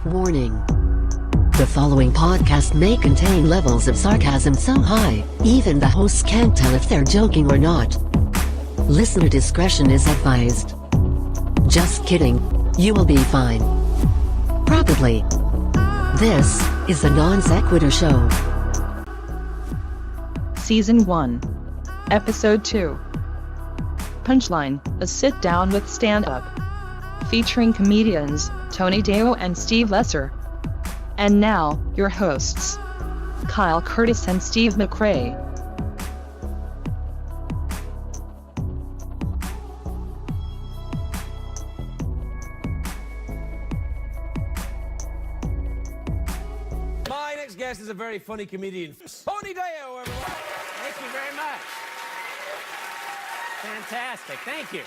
Warning. The following podcast may contain levels of sarcasm so high, even the hosts can't tell if they're joking or not. Listener discretion is advised. Just kidding. You will be fine. Probably. This is the NonSequitur Show. Season 1. Episode 2. Punchline, a sit-down with stand-up. Featuring comedians, Tony Deo and Steve Lesser. And now, your hosts, Kyle Curtis and Steve McRae. My next guest is a very funny comedian, Tony Deo, everyone. Thank you very much. Fantastic. Thank you.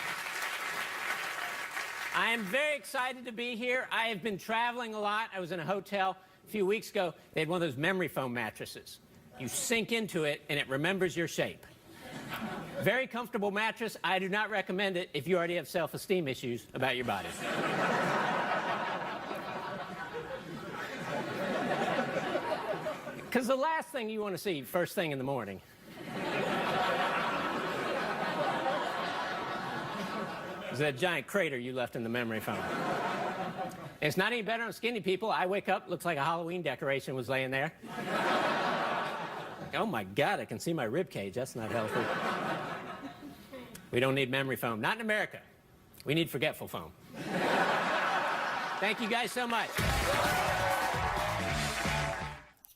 I am very excited to be here. I have been traveling a lot. I was in a hotel a few weeks ago. They had one of those memory foam mattresses. You sink into it, and it remembers your shape. Very comfortable mattress. I do not recommend it if you already have self-esteem issues about your body. Because the last thing you want to see first thing in the morning is that giant crater you left in the memory foam. It's not any better on skinny people. I wake up, looks like a Halloween decoration was laying there. Oh my God, I can see my rib cage. That's not healthy. We don't need memory foam. Not in America. We need forgetful foam. Thank you guys so much.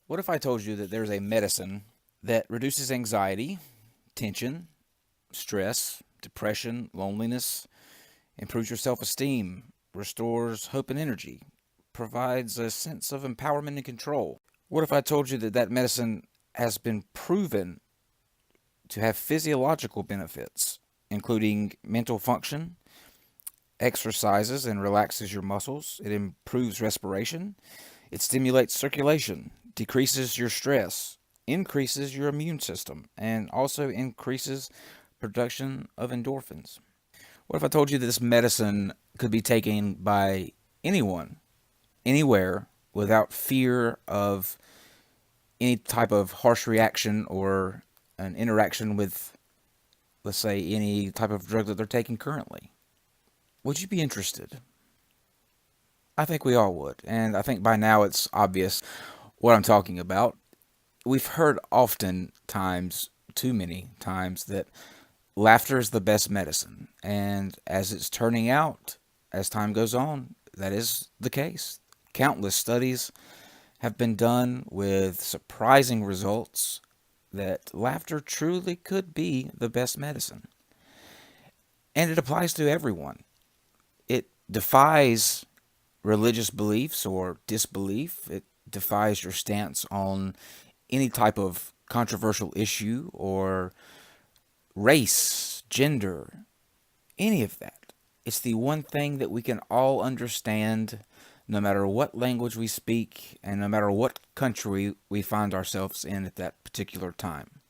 What if I told you that there's a medicine that reduces anxiety, tension, stress, depression, loneliness, improves your self-esteem, restores hope and energy, provides a sense of empowerment and control? What if I told you that that medicine has been proven to have physiological benefits, including mental function, exercises and relaxes your muscles, it improves respiration, it stimulates circulation, decreases your stress, increases your immune system, and also increases production of endorphins? What if I told you that this medicine could be taken by anyone, anywhere, without fear of any type of harsh reaction or an interaction with, let's say, any type of drug that they're taking currently? Would you be interested? I think we all would, and I think by now it's obvious what I'm talking about. We've heard oftentimes, too many times, that laughter is the best medicine, and as it's turning out, as time goes on, that is the case. Countless studies have been done with surprising results that laughter truly could be the best medicine. And it applies to everyone. It defies religious beliefs or disbelief. It defies your stance on any type of controversial issue or race, gender, any of that. It's the one thing that we can all understand, no matter what language we speak and no matter what country we find ourselves in at that particular time.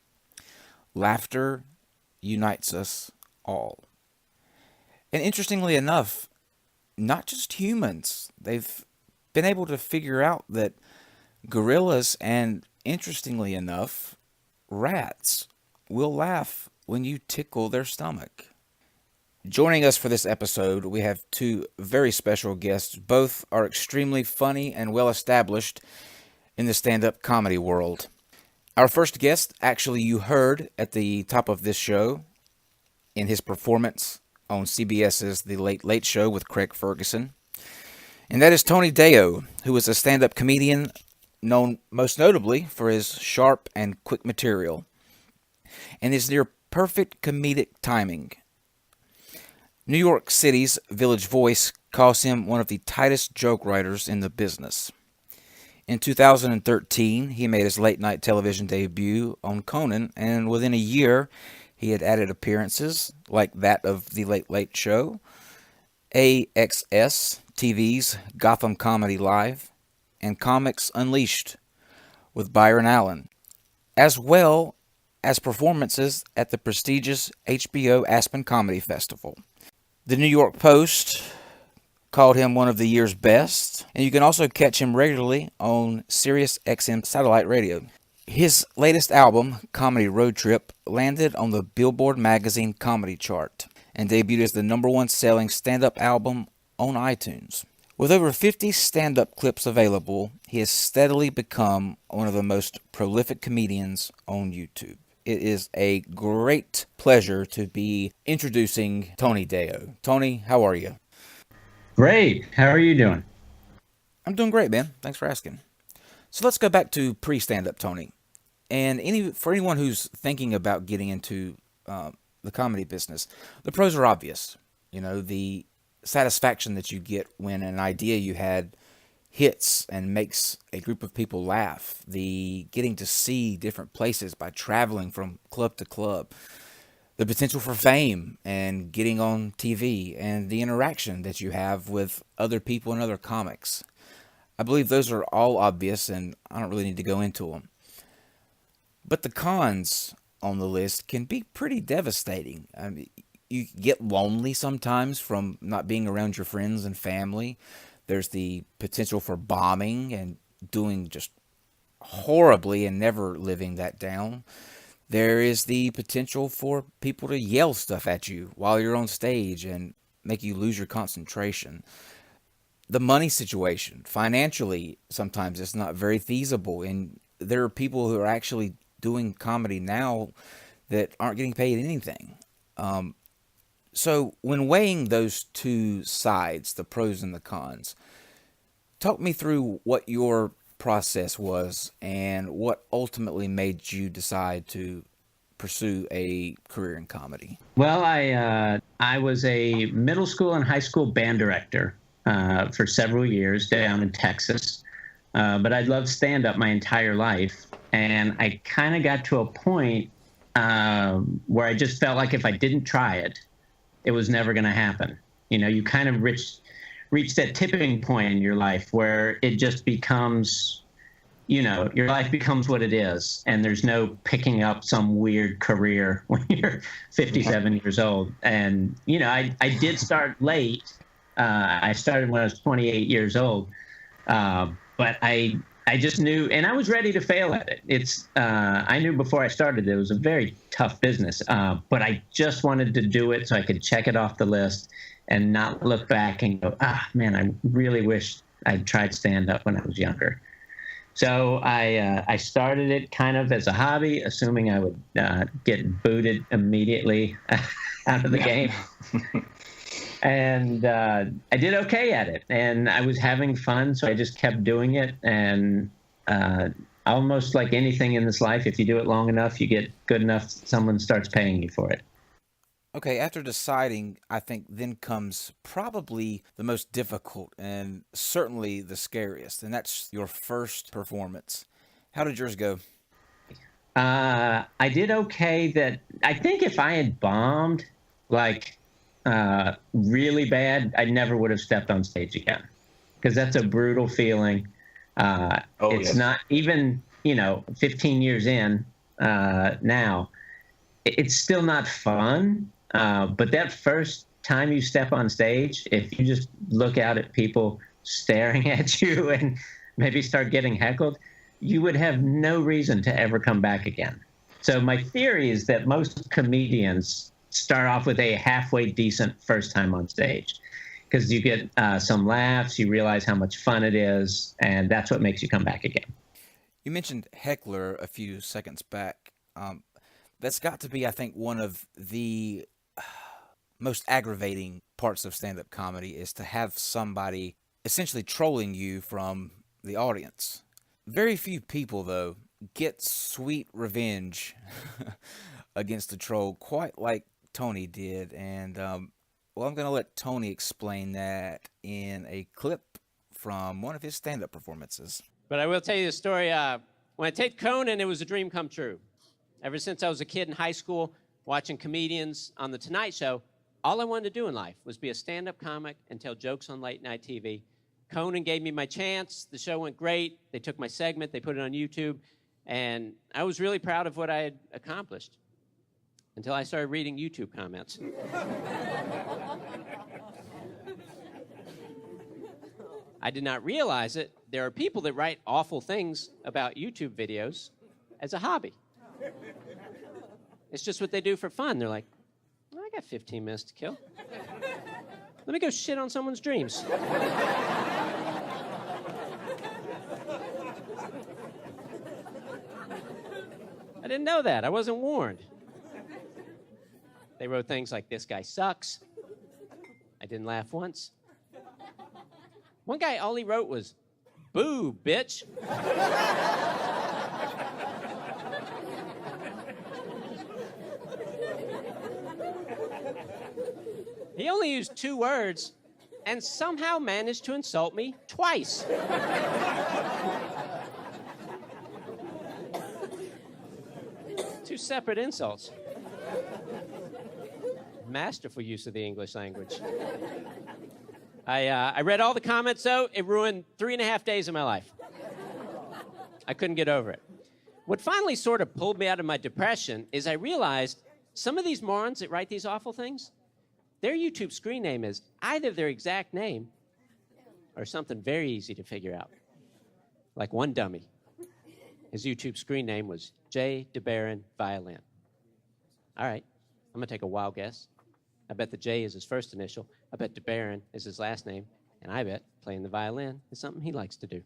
Laughter unites us all. And interestingly enough, not just humans. They've been able to figure out that gorillas and, interestingly enough, rats will laugh when you tickle their stomach. Joining us for this episode, we have two very special guests. Both are extremely funny and well established in the stand-up comedy world. Our first guest, actually you heard at the top of this show in his performance on CBS's The Late Late Show with Craig Ferguson. And that is Tony Deo, who is a stand-up comedian known most notably for his sharp and quick material and his near-perfect comedic timing. New York City's Village Voice calls him one of the tightest joke writers in the business. In 2013, he made his late-night television debut on Conan, and within a year, he had added appearances like that of The Late Late Show, AXS TV's Gotham Comedy Live, and Comics Unleashed with Byron Allen, as well as performances at the prestigious HBO Aspen Comedy Festival. The New York Post called him one of the year's best, and you can also catch him regularly on Sirius XM satellite radio. His latest album, Comedy Road Trip, landed on the Billboard magazine comedy chart and debuted as the #1 selling stand-up album on iTunes. With over 50 stand-up clips available, he has steadily become one of the most prolific comedians on YouTube. It is a great pleasure to be introducing Tony Deo. Tony, how are you? Great. How are you doing? I'm doing great, man. Thanks for asking. So let's go back to pre-stand-up Tony. And for anyone who's thinking about getting into the comedy business, the pros are obvious. You know, the satisfaction that you get when an idea you had hits and makes a group of people laugh, the getting to see different places by traveling from club to club, the potential for fame and getting on TV, and the interaction that you have with other people and other comics. I believe those are all obvious, and I don't really need to go into them. But the cons on the list can be pretty devastating. I mean, you get lonely sometimes from not being around your friends and family. There's the potential for bombing and doing just horribly and never living that down. There is the potential for people to yell stuff at you while you're on stage and make you lose your concentration. The money situation, financially, sometimes it's not very feasible. And there are people who are actually doing comedy now that aren't getting paid anything. So when weighing those two sides, the pros and the cons, talk me through what your process was and what ultimately made you decide to pursue a career in comedy. Well, I was a middle school and high school band director for several years down in Texas, but I'd loved stand-up my entire life, and I kind of got to a point where I just felt like if I didn't try it, it was never going to happen. You know, you kind of reach that tipping point in your life where it just becomes, you know, your life becomes what it is, and there's no picking up some weird career when you're 57 years old. And, you know, I did start late. I started when I was 28 years old, but I just knew, and I was ready to fail at it. I knew before I started it was a very tough business, but I just wanted to do it so I could check it off the list and not look back and go, man, I really wish I'd tried stand-up when I was younger. So I started it kind of as a hobby, assuming I would get booted immediately out of the game. And I did okay at it, and I was having fun, so I just kept doing it. And almost like anything in this life, if you do it long enough, you get good enough, someone starts paying you for it. Okay, after deciding, I think then comes probably the most difficult and certainly the scariest, and that's your first performance. How did yours go? I did okay. I think if I had bombed, like really bad, I never would have stepped on stage again, because that's a brutal feeling. It's not even, 15 years in now, it's still not fun. But that first time you step on stage, if you just look out at people staring at you and maybe start getting heckled, you would have no reason to ever come back again. So my theory is that most comedians start off with a halfway decent first time on stage, because you get some laughs, you realize how much fun it is, and that's what makes you come back again. You mentioned heckler a few seconds back. That's got to be, I think, one of the most aggravating parts of stand-up comedy, is to have somebody essentially trolling you from the audience. Very few people, though, get sweet revenge against a troll quite like Tony did. And, I'm going to let Tony explain that in a clip from one of his stand-up performances. But I will tell you the story. When I taped Conan, it was a dream come true. Ever since I was a kid in high school, watching comedians on The Tonight Show, all I wanted to do in life was be a stand-up comic and tell jokes on late-night TV. Conan gave me my chance. The show went great. They took my segment. They put it on YouTube. And I was really proud of what I had accomplished until I started reading YouTube comments. I did not realize it. There are people that write awful things about YouTube videos as a hobby. It's just what they do for fun. They're like, I got 15 minutes to kill. Let me go shit on someone's dreams. I didn't know that. I wasn't warned. They wrote things like, this guy sucks. I didn't laugh once. One guy, all he wrote was, boo, bitch. He only used 2 words and somehow managed to insult me twice. 2 separate insults. Masterful use of the English language. I read all the comments, though. It ruined 3.5 days of my life. I couldn't get over it. What finally sort of pulled me out of my depression is I realized some of these morons that write these awful things, their YouTube screen name is either their exact name or something very easy to figure out. Like one dummy. His YouTube screen name was J. DeBaron Violin. All right, I'm going to take a wild guess. I bet the J is his first initial. I bet DeBaron is his last name. And I bet playing the violin is something he likes to do.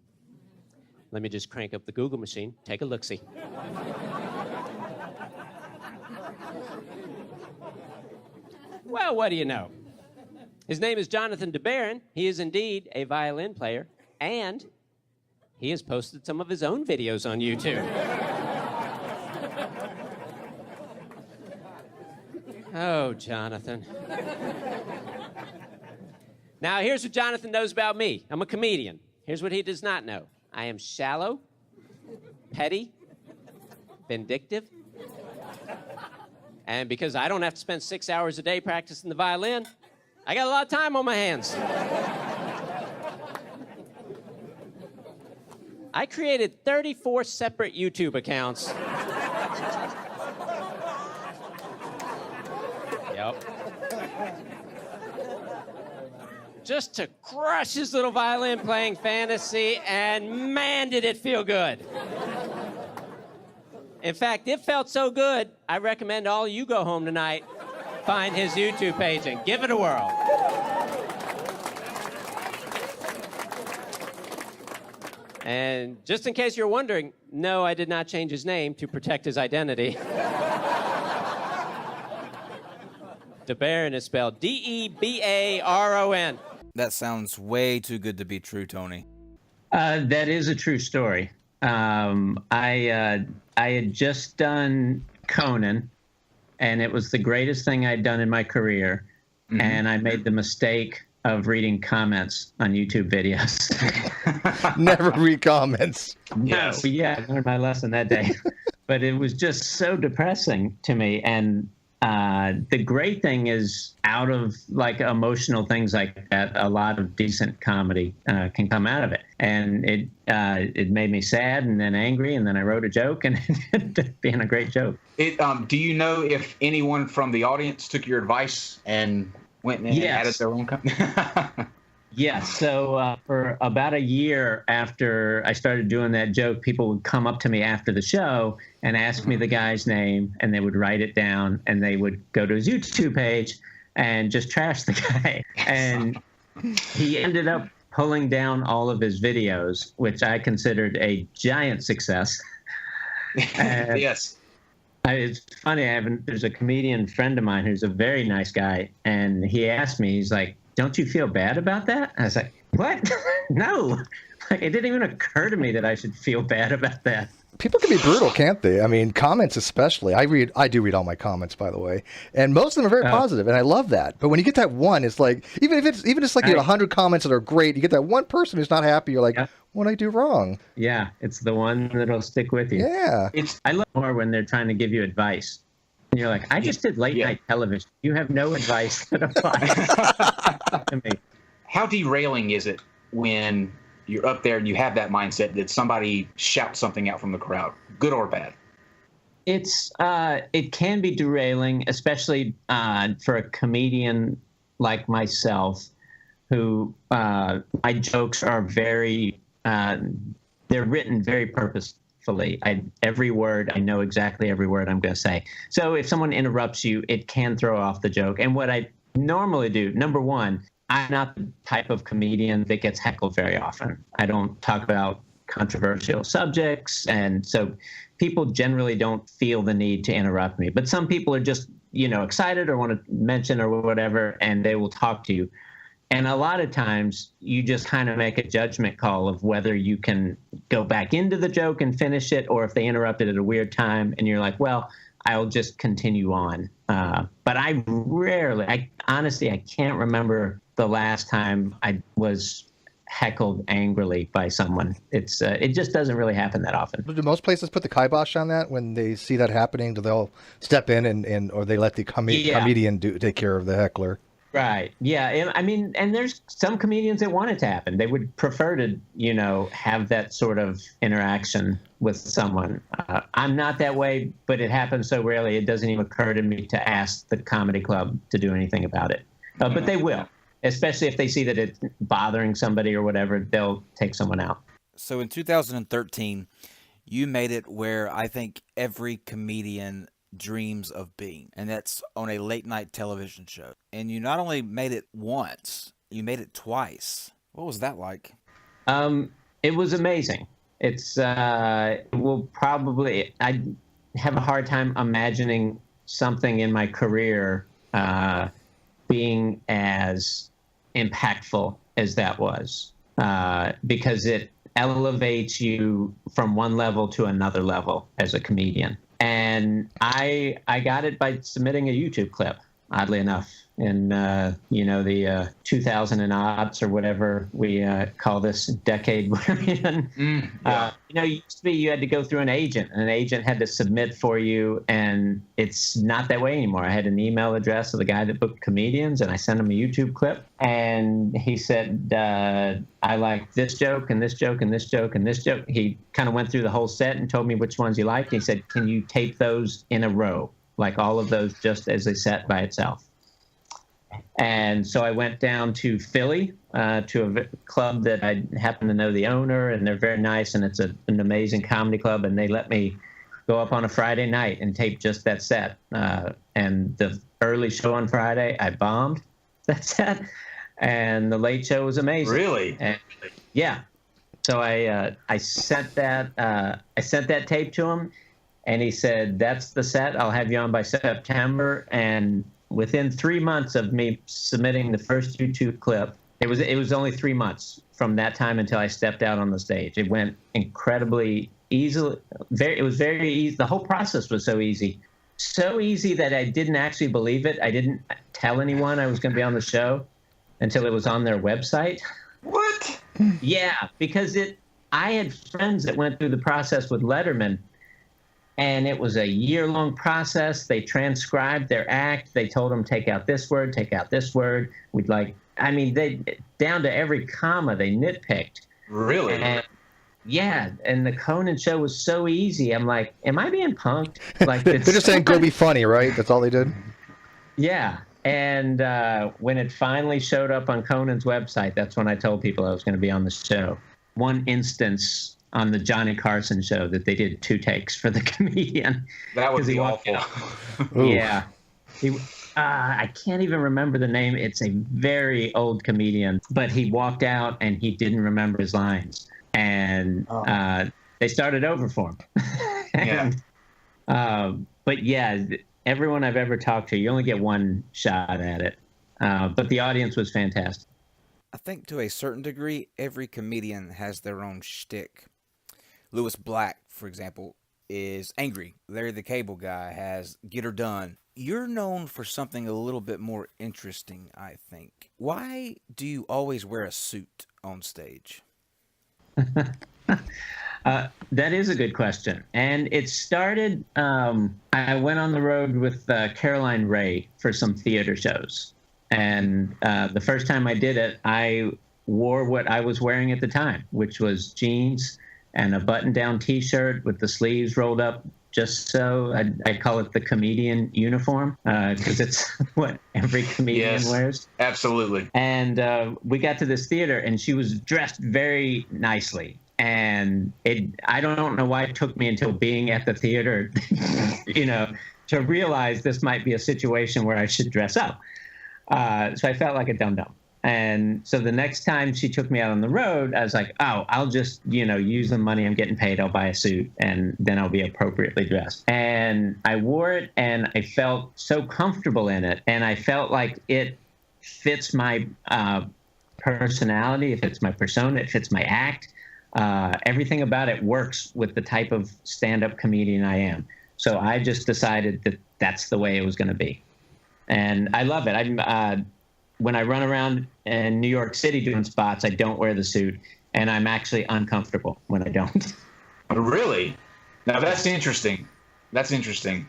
Let me just crank up the Google machine, take a look-see. Well, what do you know? His name is Jonathan DeBaron. He is indeed a violin player, and he has posted some of his own videos on YouTube. Oh, Jonathan. Now, here's what Jonathan knows about me. I'm a comedian. Here's what he does not know. I am shallow, petty, vindictive, and because I don't have to spend 6 hours a day practicing the violin, I got a lot of time on my hands. I created 34 separate YouTube accounts. Yep. Just to crush his little violin playing fantasy, and man, did it feel good. In fact, it felt so good, I recommend all you go home tonight, find his YouTube page and give it a whirl. And just in case you're wondering, no, I did not change his name to protect his identity. DeBaron is spelled D-E-B-A-R-O-N. That sounds way too good to be true, Tony. That is a true story. I had just done Conan, and it was the greatest thing I'd done in my career. Mm-hmm. And I made the mistake of reading comments on YouTube videos. Never read comments. Yes. No, yeah, I learned my lesson that day. But it was just so depressing to me. And the great thing is, out of like emotional things like that, a lot of decent comedy can come out of it. And it made me sad and then angry, and then I wrote a joke, and it ended up being a great joke. Do you know if anyone from the audience took your advice and went in and added their own company? Yes. So for about a year after I started doing that joke, people would come up to me after the show and ask me the guy's name, and they would write it down, and they would go to his YouTube page and just trash the guy. And he ended up pulling down all of his videos, which I considered a giant success. Yes. It's funny. There's a comedian friend of mine who's a very nice guy, and he asked me, he's like, "Don't you feel bad about that?" I was like, "What? No." Like, it didn't even occur to me that I should feel bad about that. People can be brutal, can't they? I mean, comments especially. I do read all my comments, by the way, and most of them are very positive, and I love that. But when you get that one, it's like, even if it's like you get 100 comments that are great, you get that one person who's not happy. You're like, what did I do wrong? Yeah, it's the one that'll stick with you. Yeah. I love more when they're trying to give you advice. And you're like, I just did late night television. You have no advice that applies to me. How derailing is it when you're up there and you have that mindset that somebody shouts something out from the crowd, good or bad? It can be derailing, especially for a comedian like myself, who my jokes are very, they're written very purposefully. Every word, I know exactly every word I'm going to say. So if someone interrupts you, it can throw off the joke. And what I normally do, number one, I'm not the type of comedian that gets heckled very often. I don't talk about controversial subjects, and so people generally don't feel the need to interrupt me. But some people are just, excited or want to mention or whatever, and they will talk to you. And a lot of times you just kind of make a judgment call of whether you can go back into the joke and finish it, or if they interrupted at a weird time and you're like, well, I'll just continue on. But I honestly, I can't remember the last time I was heckled angrily by someone. It just doesn't really happen that often. Do most places put the kibosh on that when they see that happening? Do they'll step in or they let the comedian take care of the heckler? Right. Yeah. I mean, and there's some comedians that want it to happen. They would prefer to, have that sort of interaction with someone. I'm not that way, but it happens so rarely, it doesn't even occur to me to ask the comedy club to do anything about it. But they will, especially if they see that it's bothering somebody or whatever, they'll take someone out. So in 2013, you made it where I think every comedian dreams of being, and that's on a late night television show. And you not only made it once, you made it twice. What was that like? It was amazing. I have a hard time imagining something in my career being as impactful as that was, because it elevates you from one level to another level as a comedian. And I got it by submitting a YouTube clip, oddly enough, in the 2000 and odds or whatever we call this decade we're in. It used to be you had to go through an agent, and an agent had to submit for you, and it's not that way anymore. I had an email address of the guy that booked comedians, and I sent him a YouTube clip, and he said, I like this joke and this joke and this joke and this joke. He kind of went through the whole set and told me which ones he liked. He said, can you tape those in a row, like all of those just as a set by itself? And so I went down to Philly to a club that I happen to know the owner, and they're very nice, and it's an amazing comedy club, and they let me go up on a Friday night and tape just that set. And the early show on Friday, I bombed that set, and the late show was amazing. Really? And, yeah. So I sent that tape to him, and he said, "That's the set. I'll have you on by September." And within 3 months of me submitting the first YouTube clip, it was only 3 months from that time until I stepped out on the stage. It went incredibly easily. It was very easy. The whole process was so easy that I didn't actually believe it. I didn't tell anyone I was going to be on the show until it was on their website. What? Yeah, because I had friends that went through the process with Letterman, and it was a year-long process. They transcribed their act. They told them, take out this word, take out this word. They down to every comma, they nitpicked. Really? And the Conan show was so easy. I'm like, am I being punked? Like, They're just saying, go be funny, right? That's all they did? Yeah. And when it finally showed up on Conan's website, that's when I told people I was going to be on the show. One instance on the Johnny Carson show that they did 2 takes for the comedian. That would be awful. Yeah. I can't even remember the name. It's a very old comedian, but he walked out and he didn't remember his lines. And they started over for him. But yeah, everyone I've ever talked to, you only get one shot at it. But the audience was fantastic. I think to a certain degree, every comedian has their own shtick. Lewis Black, for example, is angry. Larry the Cable Guy has get her done. You're known for something a little bit more interesting, I think. Why do you always wear a suit on stage? That is a good question. And it started, I went on the road with Caroline Ray for some theater shows. And the first time I did it, I wore what I was wearing at the time, which was jeans and a button-down T-shirt with the sleeves rolled up just so. I call it the comedian uniform because it's what every comedian wears. Absolutely. And we got to this theater, and she was dressed very nicely. And I don't know why it took me until being at the theater, to realize this might be a situation where I should dress up. So I felt like a dum-dum. And so the next time she took me out on the road, I was like, oh, I'll just, use the money I'm getting paid. I'll buy a suit, and then I'll be appropriately dressed. And I wore it, and I felt so comfortable in it. And I felt like it fits my personality. It fits my persona. It fits my act. Everything about it works with the type of stand-up comedian I am. So I just decided that that's the way it was going to be. And I love it. When I run around in New York City doing spots, I don't wear the suit, and I'm actually uncomfortable when I don't. Really? Now that's interesting. That's interesting.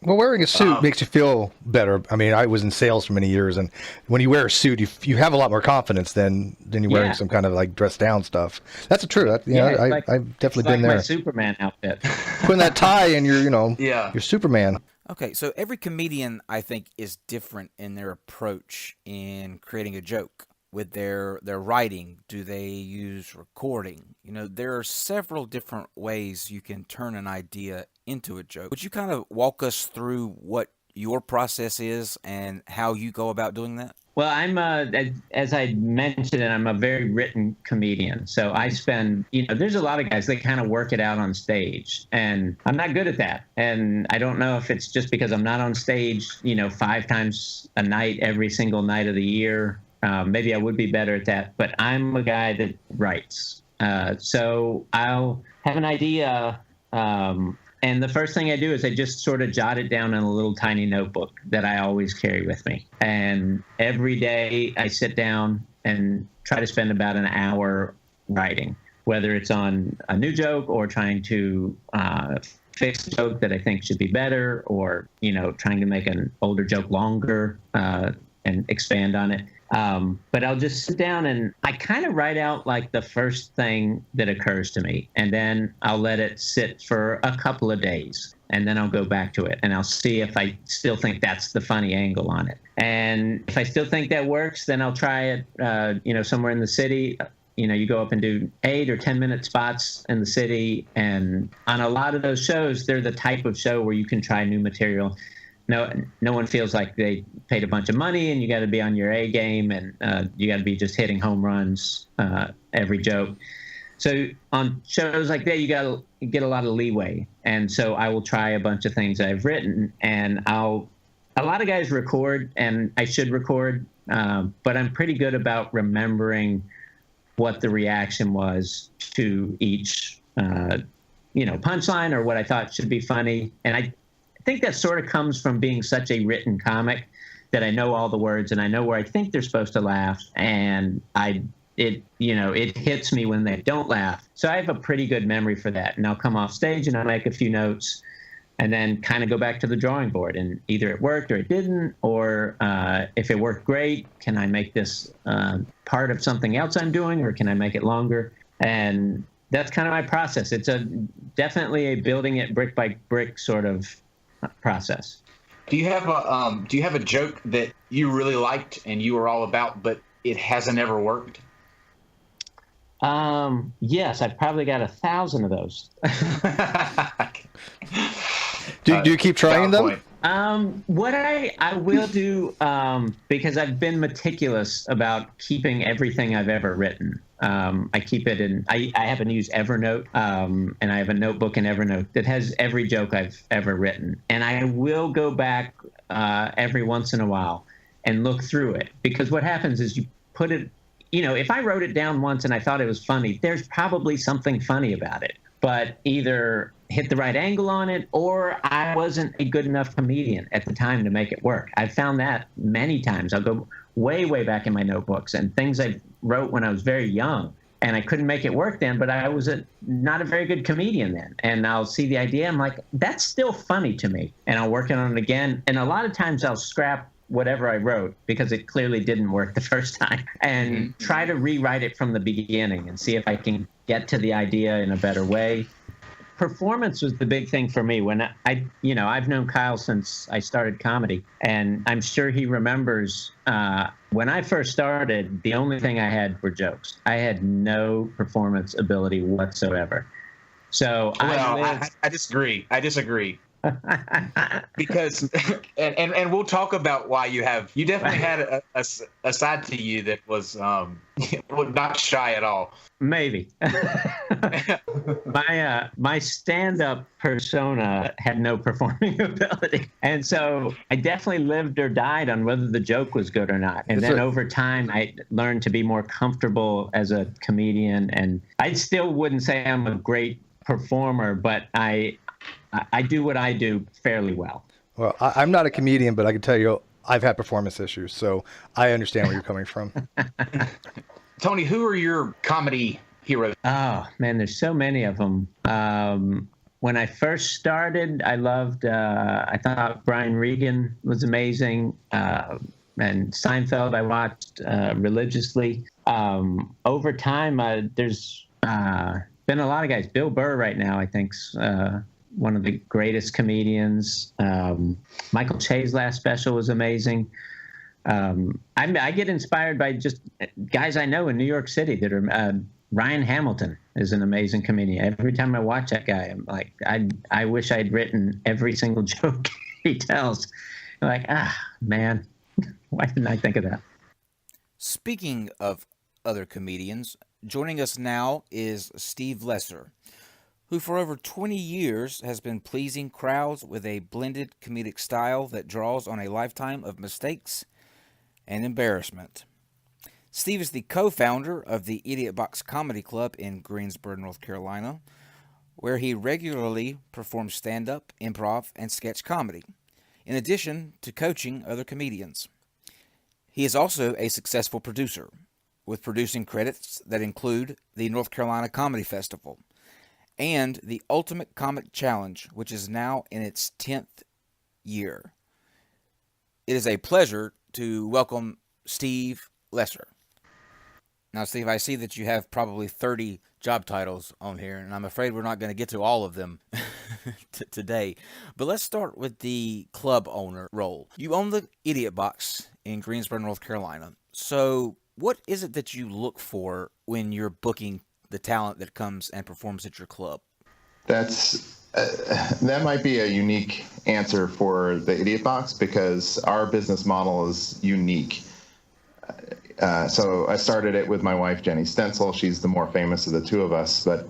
Well, wearing a suit makes you feel better. I mean, I was in sales for many years, and when you wear a suit, you have a lot more confidence than you wearing some kind of like dressed down stuff. That's true. I've definitely been there. My Superman outfit. Putting that tie and you're Superman. Okay, so every comedian, I think, is different in their approach in creating a joke. With their writing, do they use recording? There are several different ways you can turn an idea into a joke. Would you kind of walk us through what your process is and how you go about doing that? Well, I'm, as I mentioned, I'm a very written comedian. So I spend, there's a lot of guys that kind of work it out on stage, and I'm not good at that. And I don't know if it's just because I'm not on stage, 5 times a night, every single night of the year. Maybe I would be better at that, but I'm a guy that writes. So I'll have an idea, and the first thing I do is I just sort of jot it down in a little tiny notebook that I always carry with me. And every day I sit down and try to spend about an hour writing, whether it's on a new joke or trying to fix a joke that I think should be better, or, trying to make an older joke longer and expand on it. But I'll just sit down and I kind of write out like the first thing that occurs to me, and then I'll let it sit for a couple of days, and then I'll go back to it and I'll see if I still think that's the funny angle on it. And if I still think that works, then I'll try it, somewhere in the city. You go up and do 8 or 10-minute spots in the city. And on a lot of those shows, they're the type of show where you can try new material. No one feels like they paid a bunch of money, and you got to be on your A game, and you got to be just hitting home runs every joke. So on shows like that, you got to get a lot of leeway. And so I will try a bunch of things I've written, and a lot of guys record, and I should record, but I'm pretty good about remembering what the reaction was to each, punchline or what I thought should be funny. And I think that sort of comes from being such a written comic that I know all the words and I know where I think they're supposed to laugh, and it hits me when they don't laugh. So I have a pretty good memory for that, and I'll come off stage and I'll make a few notes and then kind of go back to the drawing board, and either it worked or it didn't, or if it worked, great, can I make this part of something else I'm doing, or can I make it longer? And that's kind of my process. It's definitely a building it brick by brick sort of process. Do you have a joke that you really liked and you were all about, but it hasn't ever worked? Yes, I've probably got 1,000 of those. Do you keep trying them? What I will do, because I've been meticulous about keeping everything I've ever written. I keep it in, I happen to use Evernote, and I have a notebook in Evernote that has every joke I've ever written. And I will go back every once in a while and look through it, because what happens is you put it, if I wrote it down once and I thought it was funny, there's probably something funny about it, but either hit the right angle on it, or I wasn't a good enough comedian at the time to make it work. I've found that many times. I'll go way, way back in my notebooks and things I wrote when I was very young, and I couldn't make it work then, but I was not a very good comedian then. And I'll see the idea, I'm like, that's still funny to me. And I'll work on it again. And a lot of times I'll scrap whatever I wrote because it clearly didn't work the first time, and try to rewrite it from the beginning and see if I can get to the idea in a better way. performance was the big thing for me. When I've known Kyle since I started comedy, and I'm sure he remembers when I first started, the only thing I had were jokes. I had no performance ability whatsoever. So I disagree. Because and we'll talk about why you definitely had a side to you that was not shy at all. Maybe. My stand-up persona had no performing ability, and so I definitely lived or died on whether the joke was good or not. And then over time, I learned to be more comfortable as a comedian, and I still wouldn't say I'm a great performer, but I do what I do fairly well. Well, I'm not a comedian, but I can tell you I've had performance issues, so I understand where you're coming from. Tony, who are your comedy heroes? Oh, man, there's so many of them. When I first started, I thought Brian Regan was amazing. And Seinfeld I watched religiously. Over time, there's been a lot of guys. Bill Burr right now, I think's one of the greatest comedians. Michael Che's last special was amazing. I get inspired by just guys I know in New York City that are. Ryan Hamilton is an amazing comedian. Every time I watch that guy, I'm like, I wish I'd written every single joke he tells. I'm like, man, why didn't I think of that? Speaking of other comedians, joining us now is Steve Lesser, who for over 20 years has been pleasing crowds with a blended comedic style that draws on a lifetime of mistakes and embarrassment. Steve is the co-founder of the Idiot Box Comedy Club in Greensboro, North Carolina, where he regularly performs stand-up, improv, and sketch comedy, in addition to coaching other comedians. He is also a successful producer, with producing credits that include the North Carolina Comedy Festival and the Ultimate Comic Challenge, which is now in its 10th year. It is a pleasure to welcome Steve Lesser. Now, Steve, I see that you have probably 30 job titles on here, and I'm afraid we're not going to get to all of them today. But let's start with the club owner role. You own the Idiot Box in Greensboro, North Carolina. So what is it that you look for when you're booking the talent that comes and performs at your club? That might be a unique answer for the Idiot Box because our business model is unique. So I started it with my wife, Jenny Stencil. She's the more famous of the two of us, but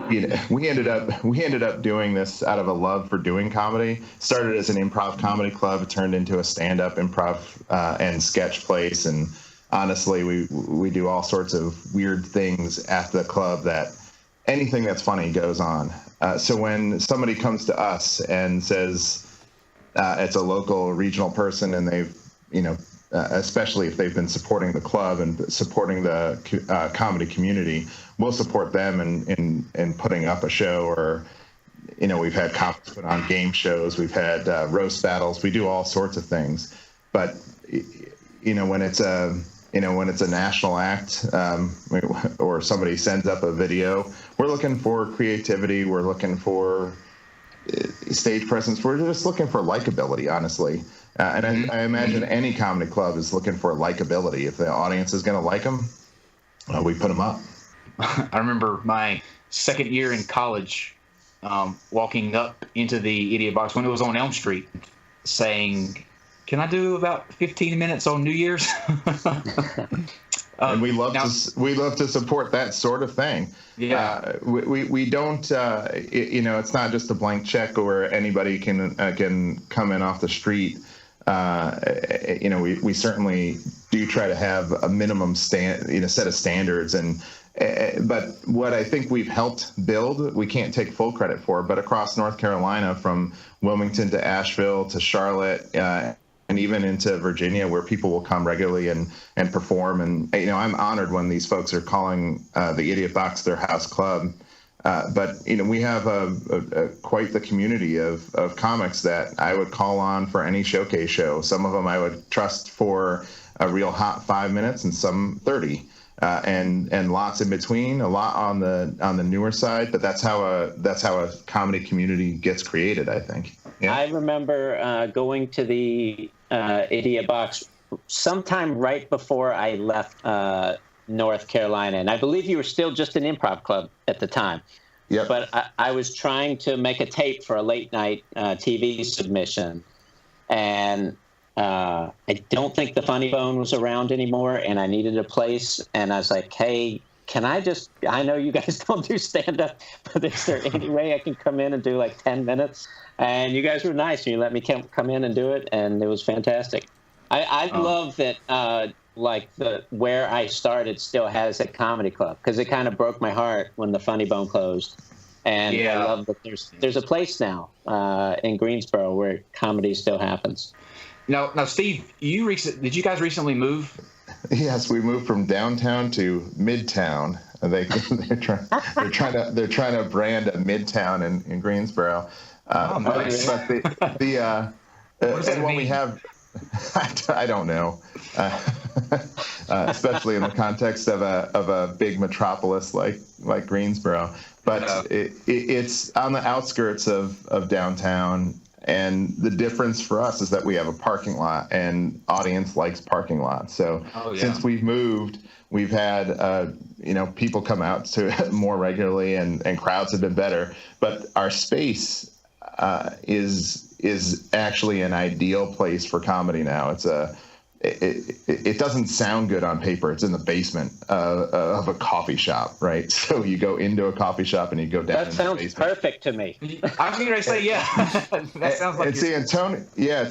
we ended up doing this out of a love for doing comedy. Started as an improv comedy club, it turned into a stand-up improv and sketch place, and honestly, we do all sorts of weird things at the club that anything that's funny goes on. So when somebody comes to us and says it's a local regional person and they've, especially if they've been supporting the club and supporting the comedy community, we'll support them in putting up a show. Or, we've had cops put on game shows, we've had roast battles, we do all sorts of things. But when it's a national act or somebody sends up a video, we're looking for creativity, we're looking for stage presence, we're just looking for likability, honestly. And I imagine any comedy club is looking for likability. If the audience is going to like them, we put them up. I remember my second year in college walking up into the Idiot Box when it was on Elm Street saying, "Can I do about 15 minutes on New Year's?" And we love to support that sort of thing. Yeah. We don't, it's not just a blank check where anybody can come in off the street. We certainly do try to have a minimum set of standards, but what I think we've helped build, we can't take full credit for, but across North Carolina, from Wilmington to Asheville to Charlotte, and even into Virginia, where people will come regularly and perform. And I'm honored when these folks are calling the Idiot Box their house club. But we have quite the community of comics that I would call on for any showcase show. Some of them I would trust for a real hot 5 minutes, and some 30. and lots in between, a lot on the newer side. But that's how a comedy community gets created, I think. Yeah. I remember going to the Idiot Box sometime right before I left North Carolina, and I believe you were still just an improv club at the time. Yep. But I was trying to make a tape for a late night TV submission, and I don't think the Funny Bone was around anymore, and I needed a place, and I was like, hey, I know you guys don't do stand-up, but is there any way I can come in and do like 10 minutes? And you guys were nice, and you let me come in and do it, and it was fantastic. I love that where I started still has a comedy club, because it kind of broke my heart when the Funny Bone closed. And I love that there's a place now in Greensboro where comedy still happens. Now, Steve, did you guys recently move? Yes, we moved from downtown to Midtown. They're trying to brand a Midtown in Greensboro. Nice. But the what does that what mean? we have, I don't know, especially in the context of a big metropolis like Greensboro. But it's on the outskirts of downtown. And the difference for us is that we have a parking lot, and audience likes parking lots. So since we've moved, we've had people come out to it more regularly, and crowds have been better. But our space is actually an ideal place for comedy now. It doesn't sound good on paper. It's in the basement of a coffee shop, right? So you go into a coffee shop and you go down. That sounds perfect to me. I was going to say, yeah. That sounds like. And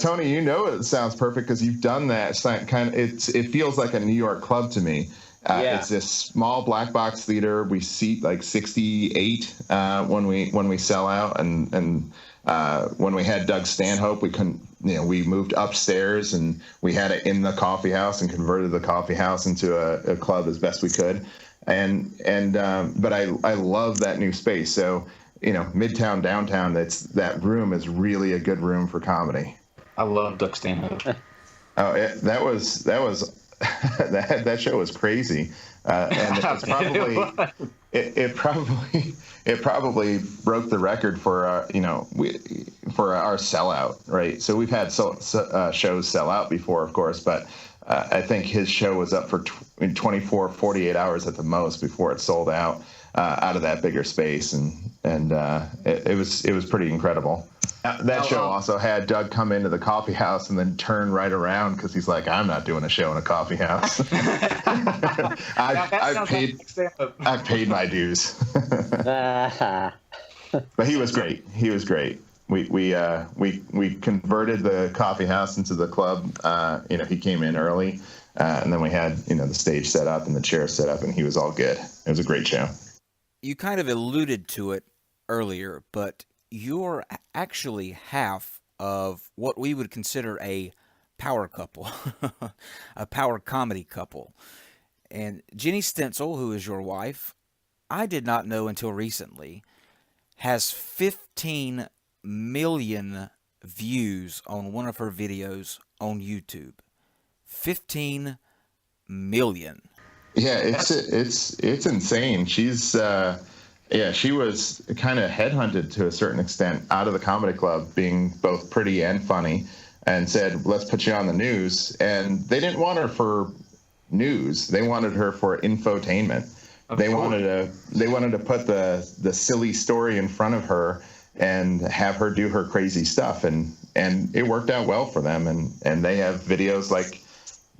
Tony, you know it sounds perfect because you've done that. It's not it feels like a New York club to me. It's this small black box theater. We seat like 68 when we sell out, and when we had Doug Stanhope, we couldn't. We moved upstairs, and we had it in the coffee house and converted the coffee house into a club as best we could. But I love that new space. So, Midtown, downtown, that room is really a good room for comedy. I love Doug Stanhope. That show was crazy. And it probably broke the record for our sellout, right? So we've had shows sell out before, of course, but I think his show was up for 24, 48 hours at the most before it sold out of that bigger space, and it was pretty incredible. That show also had Doug come into the coffee house and then turn right around because he's like, I'm not doing a show in a coffee house. I've paid my dues. But he was great. We converted the coffee house into the club. He came in early, and then we had the stage set up and the chairs set up, and he was all good. It was a great show. You kind of alluded to it earlier, but you're actually half of what we would consider a power couple, a power comedy couple. And Jenny Stencil, who is your wife, I did not know until recently, has 15 million views on one of her videos on YouTube. 15 million. Yeah, it's insane. She's she was kind of headhunted to a certain extent out of the comedy club, being both pretty and funny, and said, let's put you on the news. And they didn't want her for news. They wanted her for infotainment. They wanted to put the silly story in front of her and have her do her crazy stuff. And it worked out well for them. And they have videos like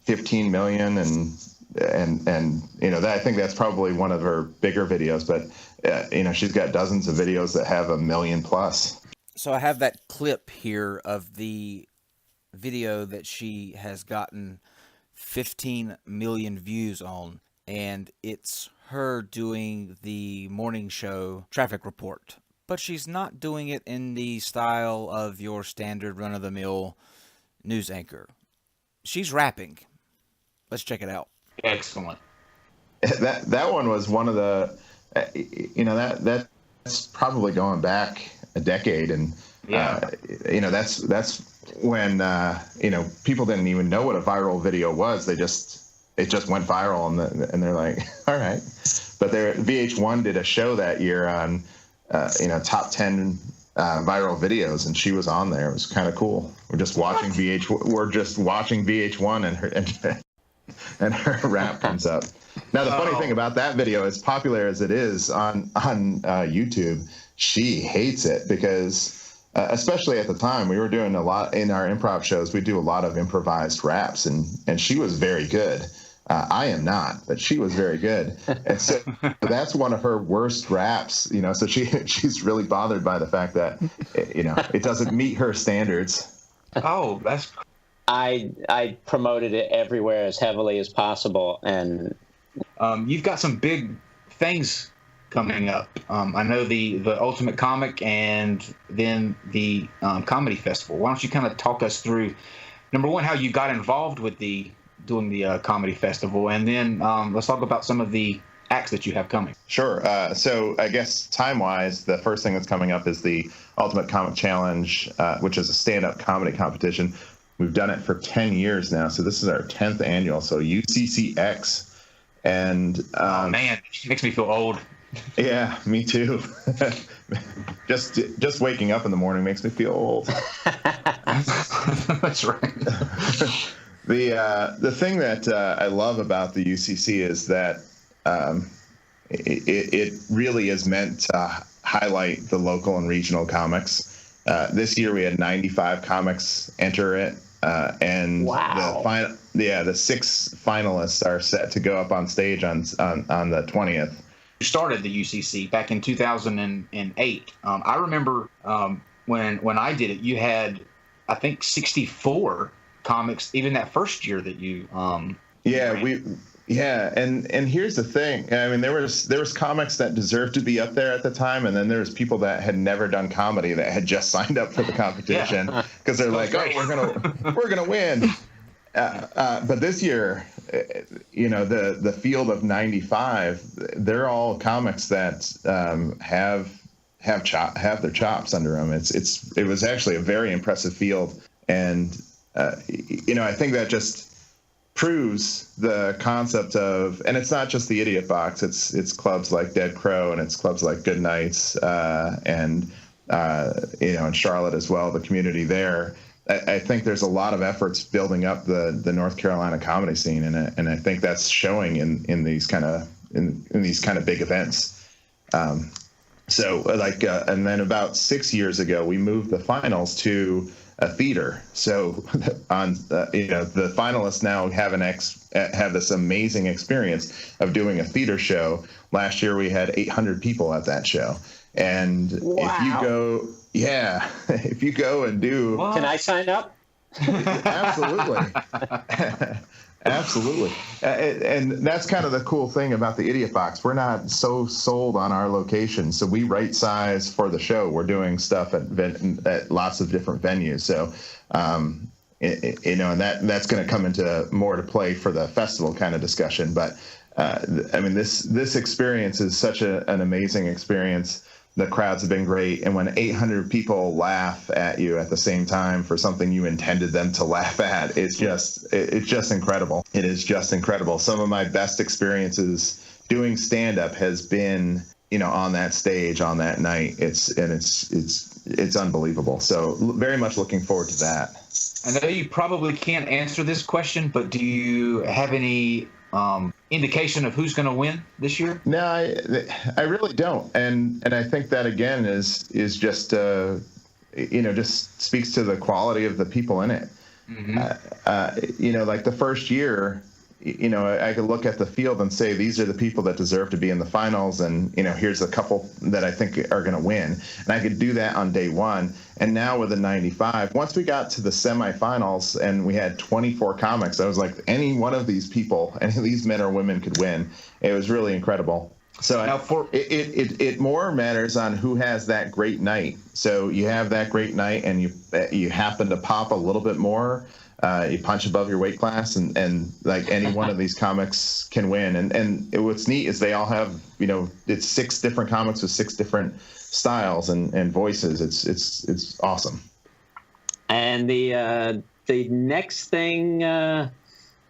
15 million and I think that's probably one of her bigger videos, but she's got dozens of videos that have 1 million plus. So I have that clip here of the video that she has gotten 15 million views on, and it's her doing the morning show traffic report. But she's not doing it in the style of your standard run-of-the-mill news anchor. She's rapping. Let's check it out. Excellent. That one was one of the, that's probably going back a decade, and that's when people didn't even know what a viral video was. They just it just went viral, and they're like, all right. But VH1 did a show that year on, top 10 viral videos, and she was on there. It was kind of cool. We're just watching VH1, and her rap comes up. Now the funny thing about that video, as popular as it is on YouTube, she hates it because. Especially at the time, we were doing a lot in our improv shows. We do a lot of improvised raps, and she was very good. I am not, but she was very good. And so that's one of her worst raps, so she's really bothered by the fact that, it doesn't meet her standards. Oh, I promoted it everywhere as heavily as possible. And you've got some big things coming up. I know the Ultimate Comic and then the Comedy Festival. Why don't you kind of talk us through, number one, how you got involved with doing the Comedy Festival, and then let's talk about some of the acts that you have coming. Sure. So I guess time-wise, the first thing that's coming up is the Ultimate Comic Challenge, which is a stand-up comedy competition. We've done it for 10 years now, so this is our 10th annual, so UCCX. And oh man, it makes me feel old. Yeah, me too. just waking up in the morning makes me feel old. That's right. The thing that I love about the UCC is that it really is meant to highlight the local and regional comics. This year we had 95 comics enter it, and wow. the 6 finalists are set to go up on stage on the 20th. You started the UCC back in 2008. I remember when I did it, you had, I think, 64 comics even that first year that you. And here's the thing. I mean, there was comics that deserved to be up there at the time, and then there was people that had never done comedy that had just signed up for the competition because they're like, oh, we're gonna win. But this year, the field of 95, they're all comics that have their chops under them. It was actually a very impressive field, and I think that just proves the concept of, and it's not just the Idiot Box. It's clubs like Dead Crow, and it's clubs like Good Nights, and in Charlotte as well. The community there. I think there's a lot of efforts building up the North Carolina comedy scene, and I think that's showing in these kind of big events. And then about 6 years ago, we moved the finals to a theater. So the finalists now have this amazing experience of doing a theater show. Last year we had 800 people at that show, and wow. If you go and do... Can I sign up? Absolutely. Absolutely. And that's kind of the cool thing about the Idiot Box. We're not so sold on our location, so we right size for the show. We're doing stuff at lots of different venues. So, and that's going to come into more to play for the festival kind of discussion. But, this experience is such an amazing experience. The crowds have been great, and when 800 people laugh at you at the same time for something you intended them to laugh at, it's just incredible. It is just incredible. Some of my best experiences doing stand-up has been, on that stage on that night. It's unbelievable. So very much looking forward to that. I know you probably can't answer this question, but do you have any indication of who's going to win this year? No, I really don't, and I think that again is just just speaks to the quality of the people in it. Mm-hmm. Like the first year, I could look at the field and say these are the people that deserve to be in the finals, and here's a couple that I think are going to win, and I could do that on day one. And now with the 95, once we got to the semifinals and we had 24 comics, I was like, any one of these people, any of these men or women could win. It was really incredible. So now it more matters on who has that great night. So you have that great night and you happen to pop a little bit more. You punch above your weight class, and like any one of these comics can win. And what's neat is they all have, it's 6 different comics with 6 different styles and voices. It's awesome. And the next thing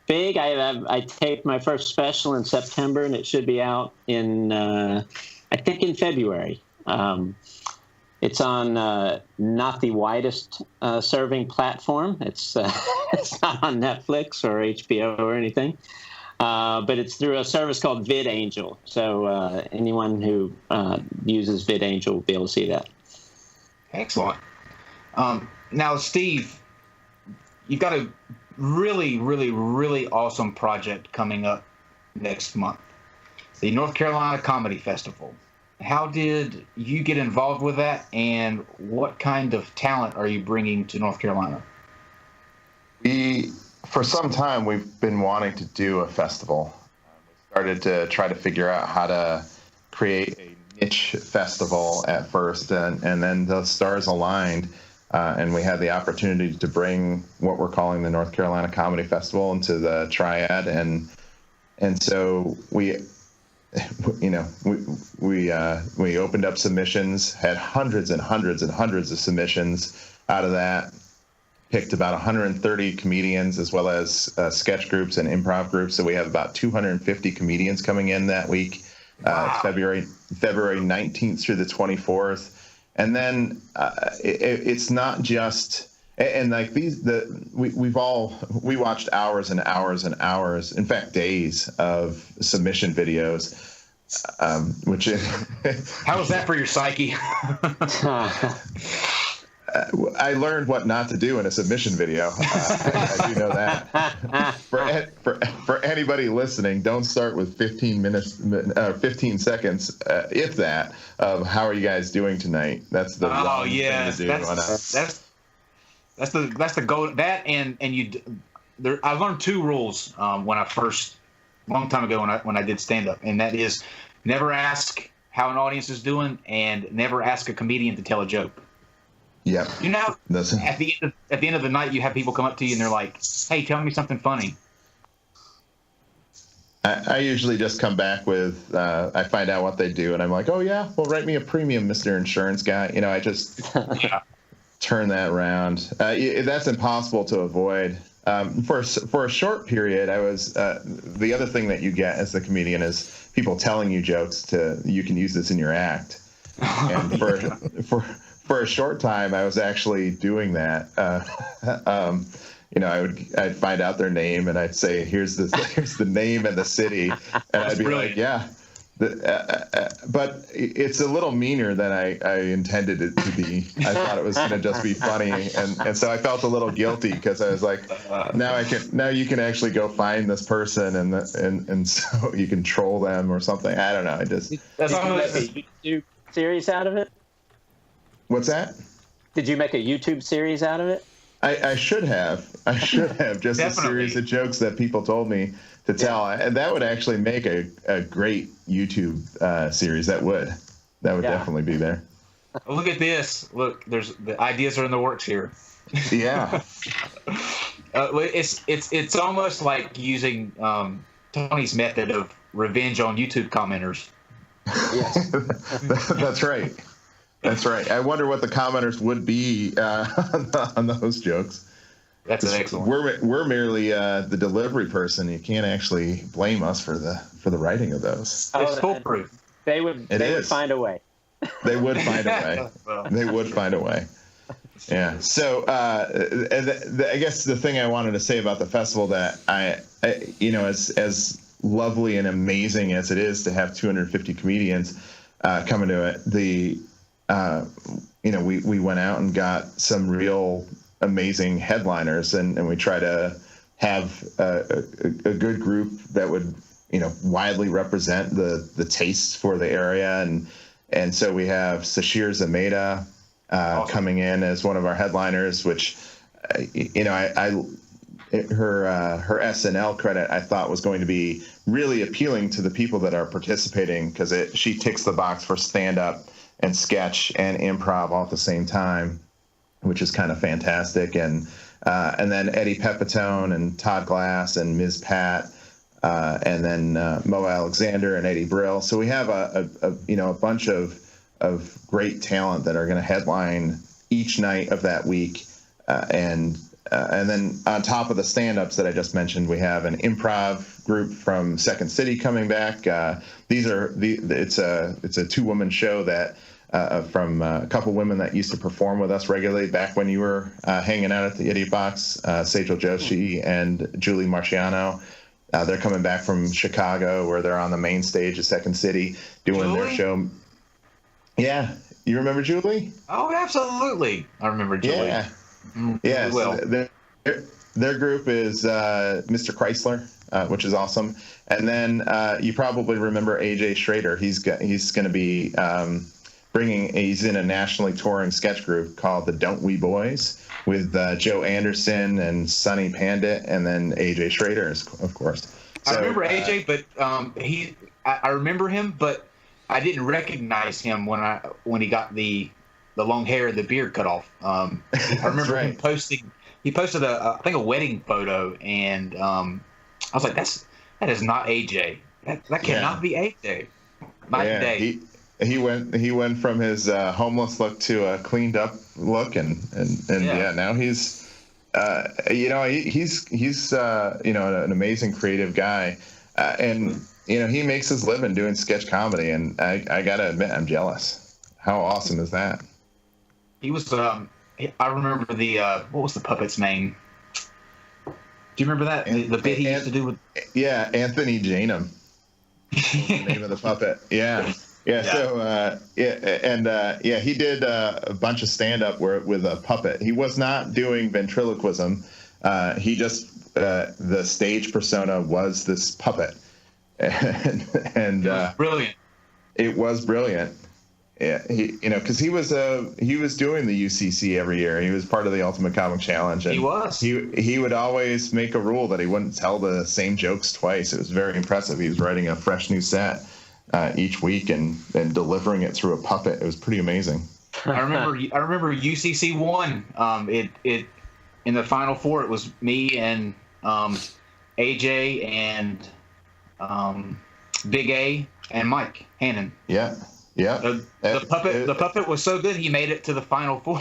big. I taped my first special in September, and it should be out in I think in February. It's on not the widest serving platform. It's it's not on Netflix or HBO or anything, but it's through a service called VidAngel. So anyone who uses VidAngel will be able to see that. Excellent. Now, Steve, you've got a really, really, really awesome project coming up next month, the North Carolina Comedy Festival. How did you get involved with that, and what kind of talent are you bringing to North Carolina? For some time, we've been wanting to do a festival. We started to try to figure out how to create a niche festival at first, and then the stars aligned, and we had the opportunity to bring what we're calling the North Carolina Comedy Festival into the triad, and so we opened up submissions, had hundreds and hundreds and hundreds of submissions. Out of that, picked about 130 comedians, as well as sketch groups and improv groups. So we have about 250 comedians coming in that week. Wow. February 19th through the 24th. And then it's not just, and like we watched hours and hours and hours, in fact, days of submission videos, which is. How was that for your psyche? I learned what not to do in a submission video. I do know that. For anybody listening, don't start with 15 seconds, if that, of how are you guys doing tonight. That's the wrong thing to do. That's the goal. That and I learned two rules when I first, long time ago when I did stand up, and that is never ask how an audience is doing, and never ask a comedian to tell a joke. Yeah. You know, at the end of the night, you have people come up to you and they're like, "Hey, tell me something funny." I usually just come back with, I find out what they do, and I'm like, "Oh yeah, well, write me a premium, Mr. Insurance Guy." You know, I just turn that around. That's impossible to avoid. For a short period, I was the other thing that you get as the comedian is people telling you jokes you can use this in your act, and for a short time, I was actually doing that. I'd find out their name and I'd say, "Here's the name and the city," and I'd be like, "Yeah." But it's a little meaner than I intended it to be. I thought it was going to just be funny, and so I felt a little guilty because I was like, now you can actually go find this person and so you can troll them or something. I don't know. Did you make a YouTube series out of it? What's that? Did you make a YouTube series out of it? I should have. Just a series of jokes that people told me to tell. And that would actually make a great YouTube series. That would definitely be there. Well, look at this. Look, the ideas are in the works here. Yeah. It's almost like using Tony's method of revenge on YouTube commenters. Yes. That's right. That's right. I wonder what the commenters would be on those jokes. That's excellent. We're merely the delivery person. You can't actually blame us for the writing of those. It's foolproof. They would find a way. They would find a way. They would find a way. Yeah. So I guess the thing I wanted to say about the festival that I as lovely and amazing as it is to have 250 comedians coming to it, we went out and got some real amazing headliners, and we try to have a good group that would widely represent the tastes for the area, and so we have Sashir Zameda awesome. Coming in as one of our headliners, which her SNL credit I thought was going to be really appealing to the people that are participating, because she ticks the box for stand-up and sketch and improv all at the same time, which is kind of fantastic. And then Eddie Pepitone and Todd Glass and Ms. Pat, and then Mo Alexander and Eddie Brill. So we have a bunch of great talent that are going to headline each night of that week. And and then on top of the stand-ups that I just mentioned, we have an improv group from Second City coming back. It's a 2-woman show that from a couple women that used to perform with us regularly back when you were hanging out at the Idiot Box, Sejal Joshi and Julie Marciano. They're coming back from Chicago, where they're on the main stage of Second City doing their show. Yeah, you remember Julie? Oh, absolutely. I remember Julie. Yeah. Yes. Well, their group is Mr. Chrysler, which is awesome. And then you probably remember AJ Schrader. He's going to be he's in a nationally touring sketch group called the Don't We Boys with Joe Anderson and Sonny Pandit, and then AJ Schrader, of course. So, I remember AJ, but I remember him, but I didn't recognize him when he got the long hair and the beard cut off. I remember him posting. He posted I think a wedding photo, and I was like, that is not AJ. That cannot be AJ. Night and day. He went from his homeless look to a cleaned up look, and now he's he's an amazing creative guy, and he makes his living doing sketch comedy, and I gotta admit, I'm jealous. How awesome is that? He was I remember what was the puppet's name? Do you remember that? The bit he used to do with Anthony Janum. The name of the puppet. Yeah. So he did a bunch of stand-up with a puppet. He was not doing ventriloquism. He just the stage persona was this puppet, and it was brilliant. It was brilliant. Yeah, because he was doing the UCC every year. He was part of the Ultimate Comic Challenge. And he was. He would always make a rule that he wouldn't tell the same jokes twice. It was very impressive. He was writing a fresh new set each week and delivering it through a puppet. It was pretty amazing. I remember UCC 1. It in the Final Four. It was me and AJ and Big A and Mike Hannon. Yeah. Yeah, the puppet was so good he made it to the Final Four.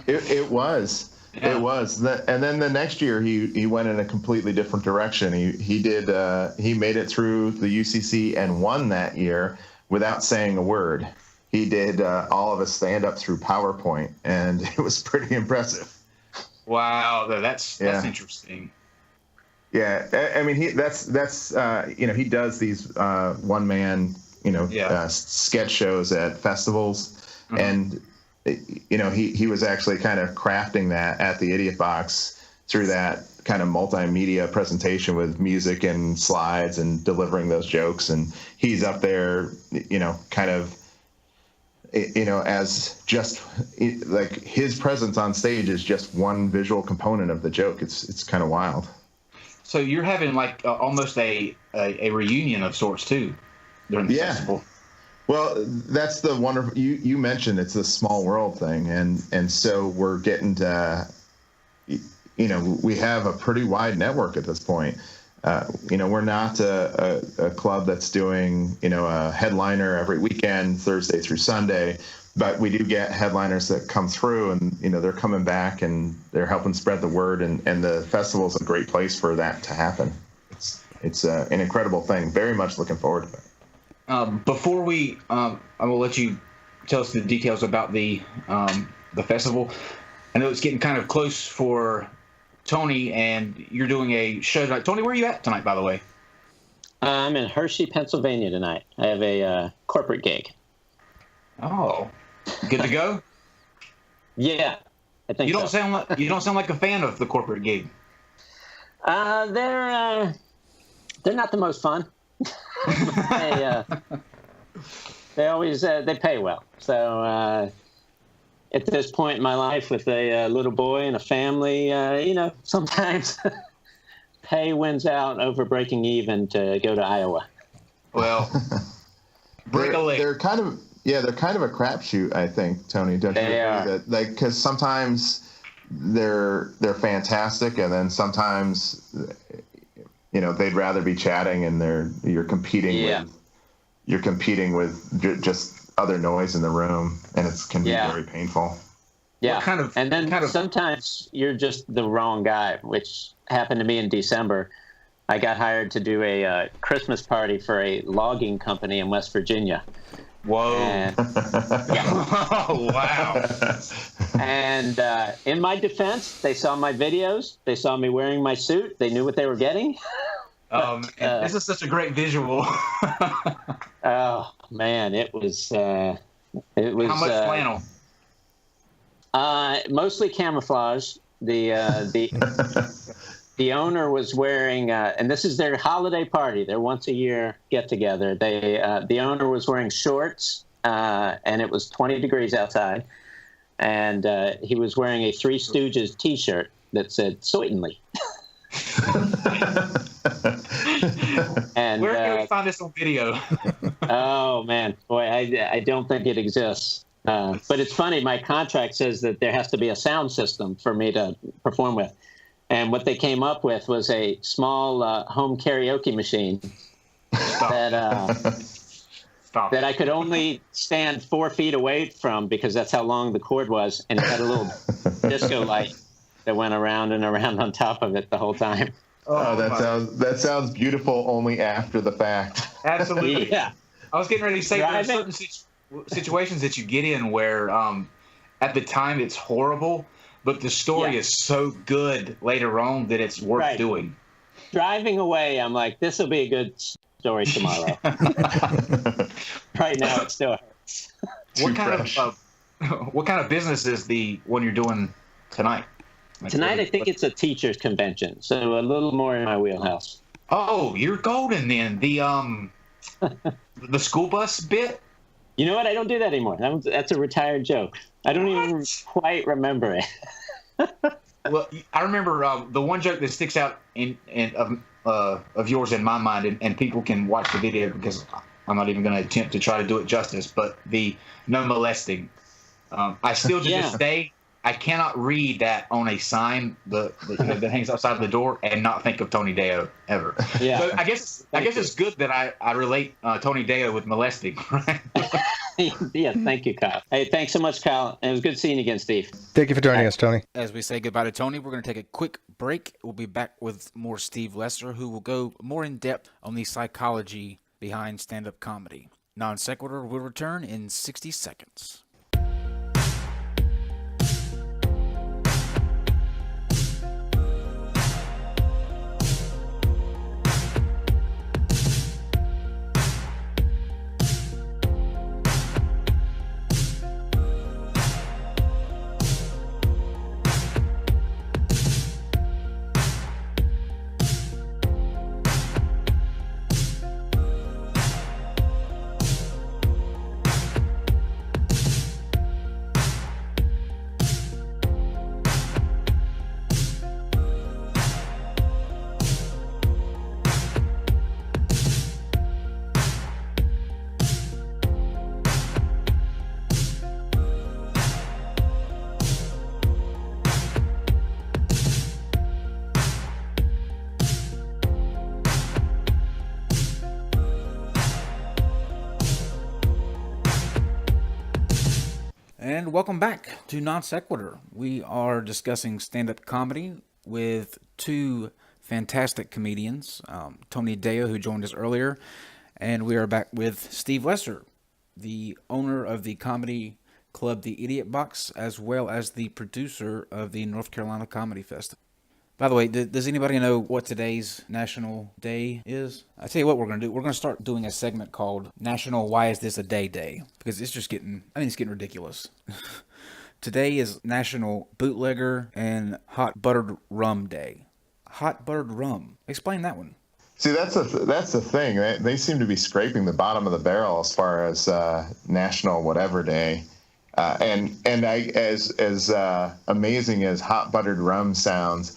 It was. And then the next year he went in a completely different direction. He made it through the UCC and won that year without saying a word. He did all of his stand-up through PowerPoint, and it was pretty impressive. Wow, that's interesting. Yeah, I mean he does these one-man sketch shows at festivals, and he was actually kind of crafting that at the Idiot Box through that kind of multimedia presentation with music and slides and delivering those jokes, and he's up there kind of as just like his presence on stage is just one visual component of the joke. It's kind of wild. So you're having like almost a reunion of sorts too during the festival. Well, that's the wonderful. You mentioned it's a small world thing, and so we're getting to, we have a pretty wide network at this point. We're not a club that's doing a headliner every weekend, Thursday through Sunday, but we do get headliners that come through, and they're coming back and they're helping spread the word, and the festival's a great place for that to happen. It's an incredible thing. Very much looking forward to it. Before we, I will let you tell us the details about the festival. I know it's getting kind of close for Tony, and you're doing a show tonight. Tony, where are you at tonight, by the way? I'm in Hershey, Pennsylvania tonight. I have a corporate gig. Oh, good to go? Yeah, I think you don't sound like a fan of the corporate gig. They're not the most fun. They always they pay well. So at this point in my life, with a little boy and a family, sometimes pay wins out over breaking even to go to Iowa. Well, they're kind of a crapshoot, I think, Tony. Don't you agree that, like, because sometimes they're fantastic, and then sometimes they'd rather be chatting, and you're competing with just other noise in the room, and it can be very painful. Yeah. What and then kind of sometimes you're just the wrong guy, which happened to me in December. I got hired to do a Christmas party for a logging company in West Virginia. Whoa. And, Oh, wow. and in my defense, they saw my videos. They saw me wearing my suit. They knew what they were getting. This is such a great visual. Oh, man, it was How much flannel? Mostly camouflage. The owner was wearing, and this is their holiday party, their once a year get together. The owner was wearing shorts, and it was 20 degrees outside, and he was wearing a Three Stooges T-shirt that said "Certainly." And where can we find this on video? Oh man, boy, I don't think it exists. But it's funny. My contract says that there has to be a sound system for me to perform with. And what they came up with was a small home karaoke machine that I could only stand 4 feet away from because that's how long the cord was. And it had a little disco light that went around and around on top of it the whole time. Oh, that sounds beautiful only after the fact. Absolutely. Yeah. I was getting ready to say there are certain situations that you get in where at the time it's horrible, but the story is so good later on that it's worth doing. Driving away, I'm like, this will be a good story tomorrow. Right now, it still hurts. What kind of business is the one you're doing tonight? Tonight, I think it's a teachers' convention, so a little more in my wheelhouse. Oh, you're golden then. The school bus bit? You know what? I don't do that anymore. That's a retired joke. I don't even quite remember it. Well, I remember the one joke that sticks out of yours in my mind, and people can watch the video because I'm not even going to attempt to try to do it justice, but the no molesting. I still to this day, I cannot read that on a sign that hangs outside the door and not think of Tony Deo ever. Yeah. So I guess it's good that I relate Tony Deo with molesting. Right? Yeah, thank you, Kyle. Hey, thanks so much, Kyle. And it was good seeing you again, Steve. Thank you for joining us, Tony. As we say goodbye to Tony, we're going to take a quick break. We'll be back with more Steve Lesser, who will go more in depth on the psychology behind stand-up comedy. Non-Sequitur will return in 60 seconds. And welcome back to Non-Sequitur. We are discussing stand-up comedy with two fantastic comedians, Tony Deo, who joined us earlier, and we are back with Steve Lesser, the owner of the comedy club The Idiot Box, as well as the producer of the North Carolina Comedy Festival. By the way, does anybody know what today's National Day is? I tell you what we're going to do. We're going to start doing a segment called National Why Is This a Day? Because it's just getting ridiculous. Today is National Bootlegger and Hot Buttered Rum Day. Hot Buttered Rum. Explain that one. See, that's the thing. They seem to be scraping the bottom of the barrel as far as National Whatever Day. And as amazing as hot buttered rum sounds,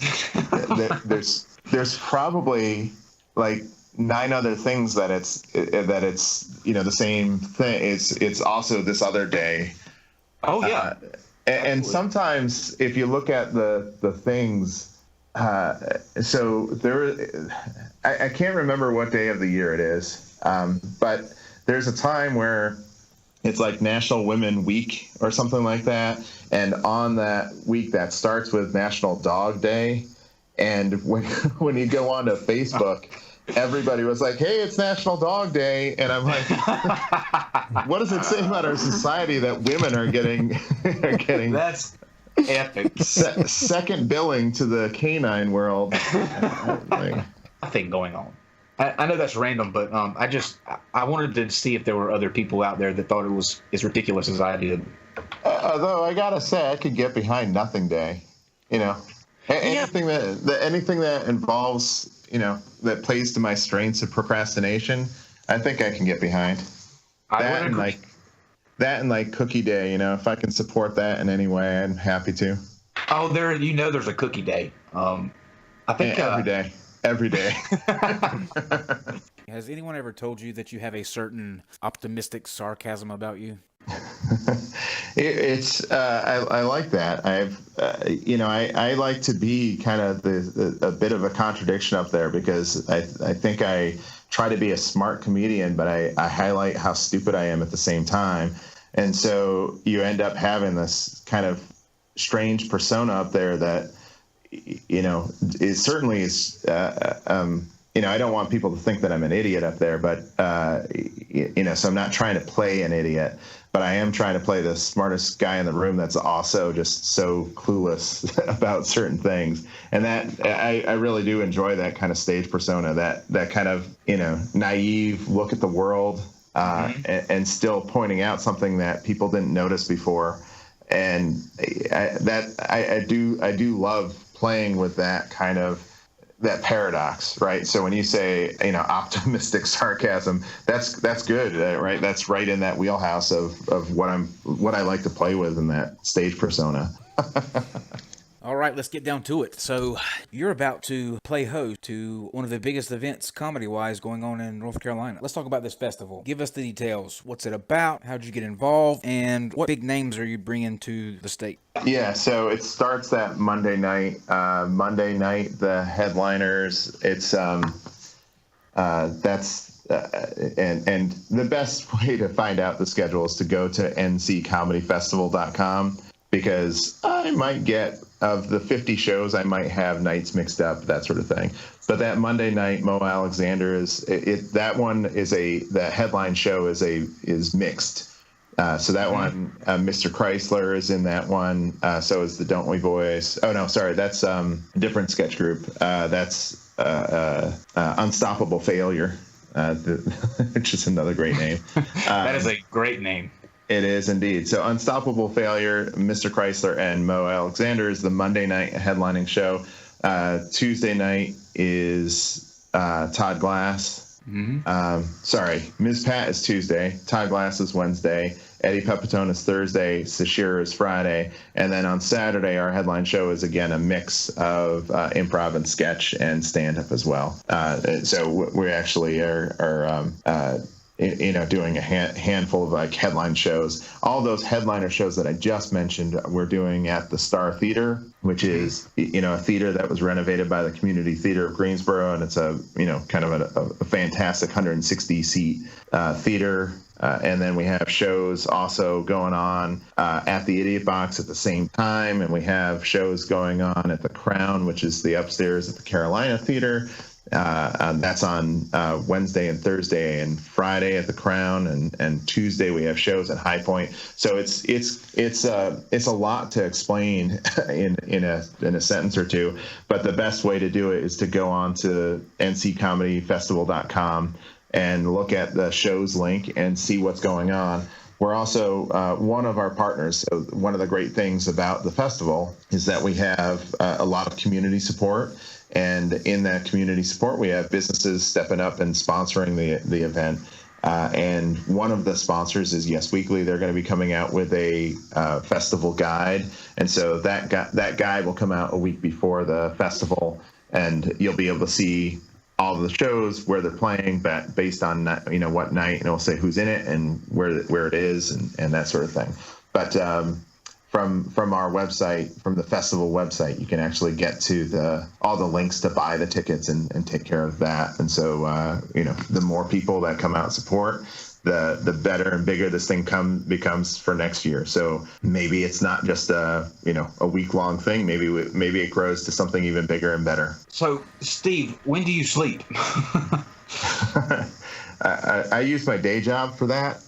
there's probably like 9 other things that it's the same thing. It's also this other day. Oh yeah. And sometimes if you look at the things, so there, I can't remember what day of the year it is, but there's a time where it's like National Women Week or something like that. And on that week, that starts with National Dog Day. And when you go onto Facebook, everybody was like, "Hey, it's National Dog Day," and I'm like, "What does it say about our society that women are getting That's epic. second billing to the canine world?" Nothing going on. I know that's random, but I wanted to see if there were other people out there that thought it was as ridiculous as I did. Although I gotta say, I could get behind Nothing Day. Anything that involves, that plays to my strengths of procrastination, I think I can get behind. That and like Cookie Day, if I can support that in any way, I'm happy to. Oh, there's a Cookie Day. I think every day. Has anyone ever told you that you have a certain optimistic sarcasm about you? I like that. I like to be kind of a bit of a contradiction up there, because I think I try to be a smart comedian, but I highlight how stupid I am at the same time. And so you end up having this kind of strange persona up there that, it certainly is, I don't want people to think that I'm an idiot up there, but, so I'm not trying to play an idiot, but I am trying to play the smartest guy in the room that's also just so clueless about certain things. And that I really do enjoy that kind of stage persona, that kind of, naive look at the world, and still pointing out something that people didn't notice before. And I do love playing with that kind of, that paradox, right? So when you say, optimistic sarcasm, that's good, right? That's right in that wheelhouse of what I like to play with in that stage persona. All right, let's get down to it. So you're about to play host to one of the biggest events comedy-wise going on in North Carolina. Let's talk about this festival. Give us the details. What's it about? How'd you get involved? And what big names are you bringing to the state? Yeah, so it starts that Monday night. The headliners. It's and the best way to find out the schedule is to go to nccomedyfestival.com, because I might get, of the 50 shows, I might have nights mixed up, that sort of thing. But that Monday night, Mo Alexander the headline show is mixed. So that one, Mr. Chrysler is in that one. So is the Don't We Boys. Oh no, sorry, that's a different sketch group. That's Unstoppable Failure, which is another great name. That is a great name. It is indeed. So Unstoppable Failure, Mr. Chrysler, and Mo Alexander is the Monday night headlining show. Tuesday night is Todd Glass. Sorry, Ms. Pat is Tuesday. Todd Glass is Wednesday. Eddie Pepitone is Thursday. Sashir is Friday. And then on Saturday, our headline show is, again, a mix of improv and sketch and stand-up as well. So we actually are doing a handful of like headline shows. All those headliner shows that I just mentioned, we're doing at the Star Theater, which is, a theater that was renovated by the Community Theater of Greensboro. And it's a fantastic 160 seat theater. And then we have shows also going on at the Idiot Box at the same time. And we have shows going on at the Crown, which is the upstairs at the Carolina Theater. That's on Wednesday and Thursday, and Friday at the Crown, and Tuesday we have shows at High Point. So it's a lot to explain in a sentence or two. But the best way to do it is to go on to nccomedyfestival.com and look at the shows link and see what's going on. We're also one of our partners. So one of the great things about the festival is that we have a lot of community support. And in that community support, we have businesses stepping up and sponsoring the event. And one of the sponsors is Yes Weekly. They're going to be coming out with a festival guide. And so that guide will come out a week before the festival, and you'll be able to see all of the shows, where they're playing, based on what night, and it'll say who's in it and where it is and that sort of thing. But from our website, from the festival website, you can actually get to all the links to buy the tickets and take care of that. And so, the more people that come out and support, the better and bigger this thing becomes for next year. So maybe it's not just a week-long thing. Maybe it grows to something even bigger and better. So, Steve, when do you sleep? I use my day job for that.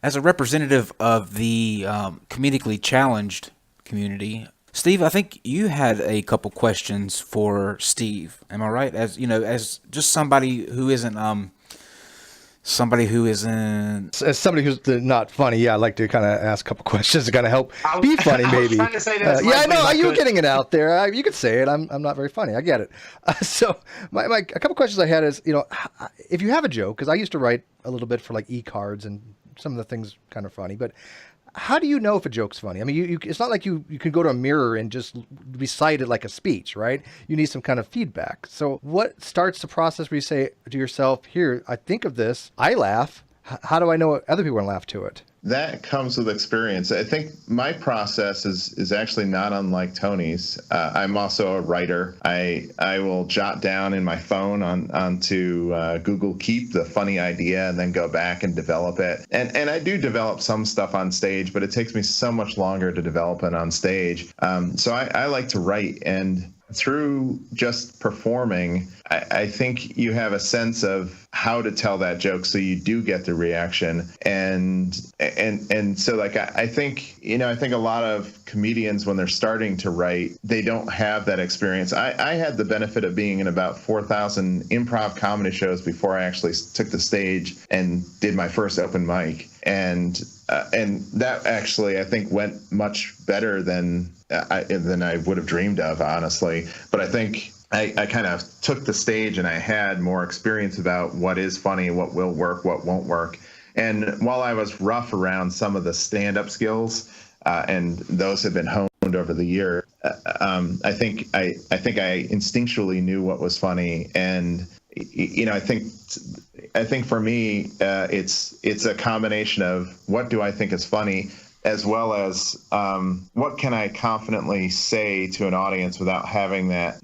As a representative of the comedically challenged community, Steve, I think you had a couple questions for Steve. Am I right? As as just somebody who isn't as somebody who's not funny. Yeah, I'd like to kind of ask a couple questions to kind of help be funny, maybe. I was trying to say that I know you were getting it out there. You could say it. I'm not very funny. I get it. So a couple questions I had is, if you have a joke, because I used to write a little bit for like e-cards and some of the things kind of funny, but how do you know if a joke's funny? I mean, it's not like you can go to a mirror and just recite it like a speech, right? You need some kind of feedback. So what starts the process where you say to yourself, here, I think of this, I laugh. How do I know other people are going to laugh to it? That comes with experience. I think my process is actually not unlike Tony's. I'm also a writer. I will jot down in my phone onto Google Keep the funny idea and then go back and develop it. And I do develop some stuff on stage, but it takes me so much longer to develop it on stage. So I like to write, and through just performing, I think you have a sense of how to tell that joke so you do get the reaction. And so like I think a lot of comedians, when they're starting to write, they don't have that experience. I had the benefit of being in about 4,000 improv comedy shows before I actually took the stage and did my first open mic. And that actually, I think, went much better than I would have dreamed of, honestly. But I think I kind of took the stage and I had more experience about what is funny, what will work, what won't work. And while I was rough around some of the stand-up skills, and those have been honed over the year, I think I instinctually knew what was funny. And I think for me, it's a combination of what do I think is funny, as well as what can I confidently say to an audience without having that.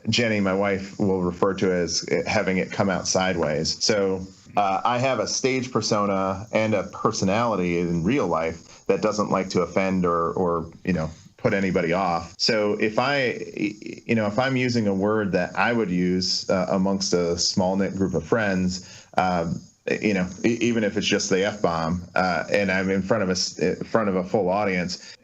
Jenny, my wife, will refer to it as having it come out sideways. So I have a stage persona and a personality in real life that doesn't like to offend or put anybody off. So if I'm using a word that I would use amongst a small knit group of friends, even if it's just the F-bomb, and I'm in front of a full audience,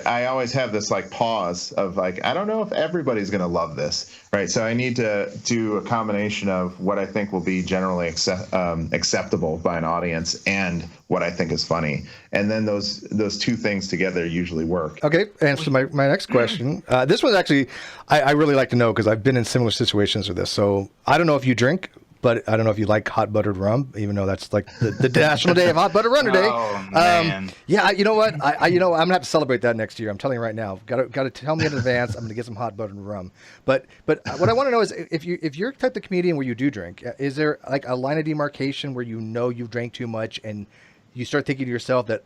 I always have this like pause of like, I don't know if everybody's going to love this, right? So I need to do a combination of what I think will be generally acceptable by an audience and what I think is funny. And then those two things together usually work. Okay, answer my next question. This was actually, I really like to know because I've been in similar situations with this. So I don't know if you drink, but I don't know if you like hot buttered rum, even though that's like the National Day of Hot Buttered Runner Day. Oh, man. Yeah, you know what? I'm gonna have to celebrate that next year. I'm telling you right now. Got to tell me in advance. I'm gonna get some hot buttered rum. But what I want to know is if you're the type of comedian where you do drink, is there like a line of demarcation where you've drank too much and you start thinking to yourself that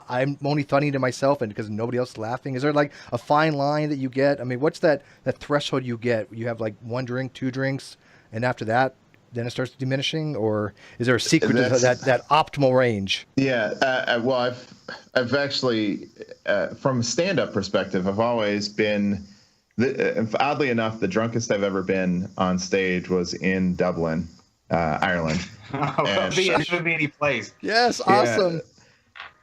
I'm only funny to myself and because nobody else is laughing? Is there like a fine line that you get? I mean, what's that threshold you get? You have like one drink, two drinks, and after that, then it starts diminishing, or is there a secret to that optimal range? Yeah, well, I've actually, from a stand-up perspective, I've always been, oddly enough, the drunkest I've ever been on stage was in Dublin, Ireland. It should be any place. Yes, awesome. Yeah.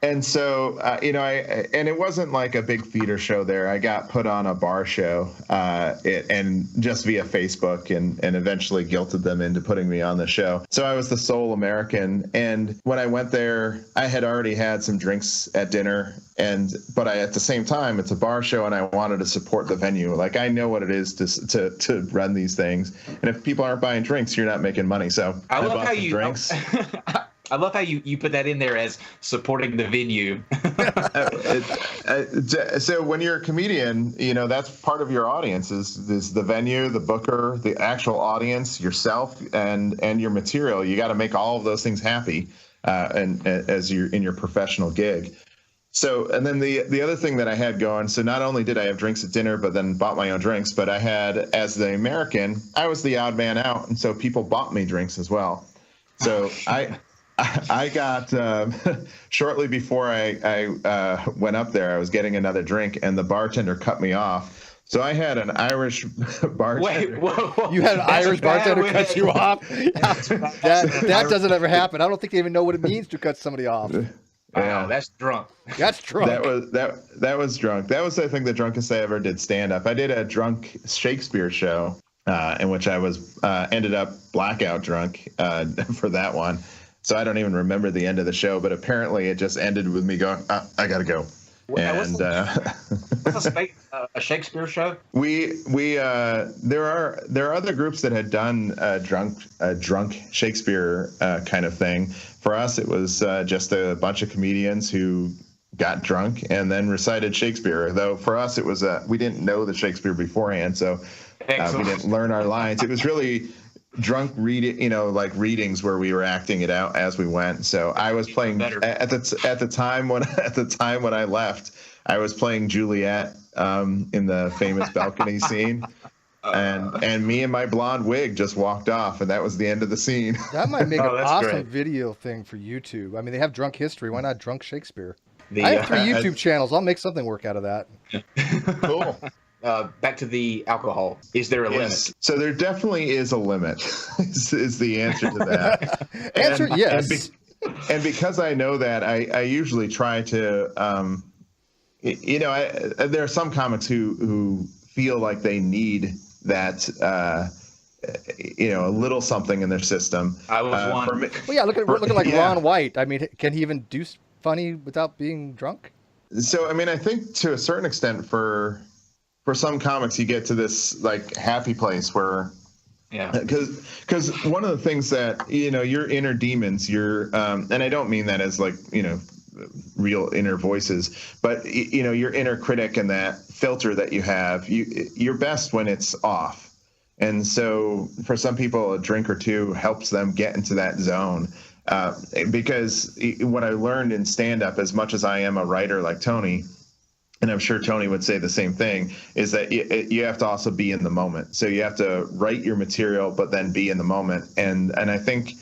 And so, and it wasn't like a big theater show there. I got put on a bar show and just via Facebook and eventually guilted them into putting me on the show. So I was the sole American. And when I went there, I had already had some drinks at dinner. But at the same time, it's a bar show and I wanted to support the venue. Like, I know what it is to run these things. And if people aren't buying drinks, you're not making money. So I love bought some drinks. I love how you put that in there as supporting the venue. So when you're a comedian, that's part of your audience is the venue, the booker, the actual audience, yourself, and your material. You got to make all of those things happy, and as you're in your professional gig. So, and then the other thing that I had going, so not only did I have drinks at dinner, but then bought my own drinks, but I had, as the American, I was the odd man out, and so people bought me drinks as well. So I got, shortly before I went up there, I was getting another drink, and the bartender cut me off. So I had an Irish bartender. Wait, whoa. You had an Irish bartender cut you off? That doesn't ever happen. I don't think they even know what it means to cut somebody off. Wow, that's drunk. That's drunk. That was drunk. That was, I think, the drunkest I ever did stand up. I did a drunk Shakespeare show in which I was ended up blackout drunk for that one. So I don't even remember the end of the show, but apparently it just ended with me going, I got to go. And what's a Shakespeare show? There are other groups that had done drunk Shakespeare kind of thing. For us, it was just a bunch of comedians who got drunk and then recited Shakespeare. Though for us, it was we didn't know the Shakespeare beforehand, so we didn't learn our lines. It was really drunk reading, like readings where we were acting it out as we went. So I was playing at the time when I left, I was playing Juliet in the famous balcony scene. And me and my blonde wig just walked off, and that was the end of the scene. That might make an awesome video thing for YouTube. I mean, they have drunk history. Why not drunk Shakespeare? I have 3 YouTube channels. I'll make something work out of that. Cool. Back to the alcohol. Is there a limit? So there definitely is a limit, is the answer to that. Answer yes. And because I know that, I usually try to, there are some comics who feel like they need that, a little something in their system. I was one. Well, yeah, look at like Ron White. I mean, can he even do funny without being drunk? So, I mean, I think to a certain extent for some comics, you get to this like happy place where, because one of the things that, your inner demons, and I don't mean that as like, real inner voices, but your inner critic and that filter that you have, you're best when it's off. And so for some people, a drink or two helps them get into that zone. Because what I learned in stand-up, as much as I am a writer like Tony, and I'm sure Tony would say the same thing, is that you have to also be in the moment. So you have to write your material, but then be in the moment. And I think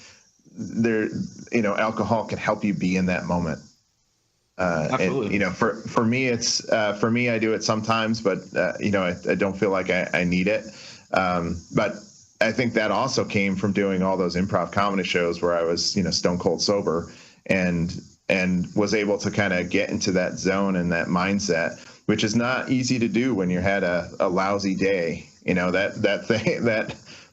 alcohol can help you be in that moment. Absolutely. And, for me, for me, I do it sometimes, but I don't feel like I need it. But I think that also came from doing all those improv comedy shows where I was, stone cold sober and was able to kind of get into that zone and that mindset, which is not easy to do when you had a lousy day. That thing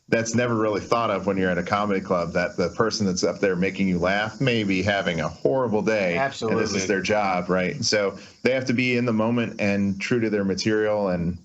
that's never really thought of when you're at a comedy club, that the person that's up there making you laugh may be having a horrible day. Absolutely. And this is their job, right? So they have to be in the moment and true to their material and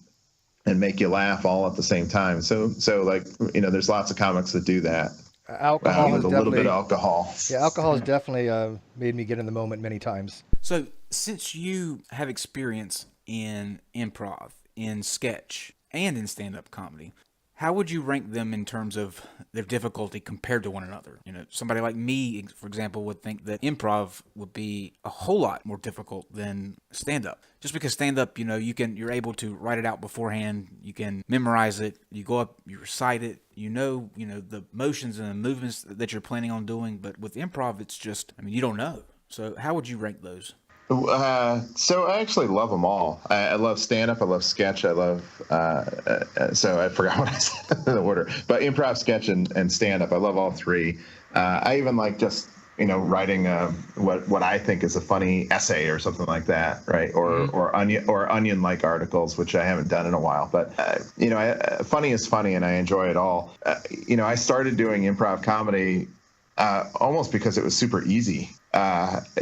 make you laugh all at the same time. So like, there's lots of comics that do that. Alcohol with a little bit of alcohol. Yeah, alcohol has definitely made me get in the moment many times. So since you have experience in improv, in sketch, and in stand-up comedy, how would you rank them in terms of their difficulty compared to one another? Somebody like me, for example, would think that improv would be a whole lot more difficult than stand-up. Just because stand-up, you're able to write it out beforehand, you can memorize it, you go up, you recite it, the motions and the movements that you're planning on doing. But with improv, it's just, you don't know. So how would you rank those? So I actually love them all. I love stand-up. I love sketch. I love, so I forgot what I said in the order, but improv, sketch, and stand-up. I love all three. I even like just, writing what I think is a funny essay or something like that, right? Or onion-like articles, which I haven't done in a while. But, funny is funny, and I enjoy it all. I started doing improv comedy almost because it was super easy. So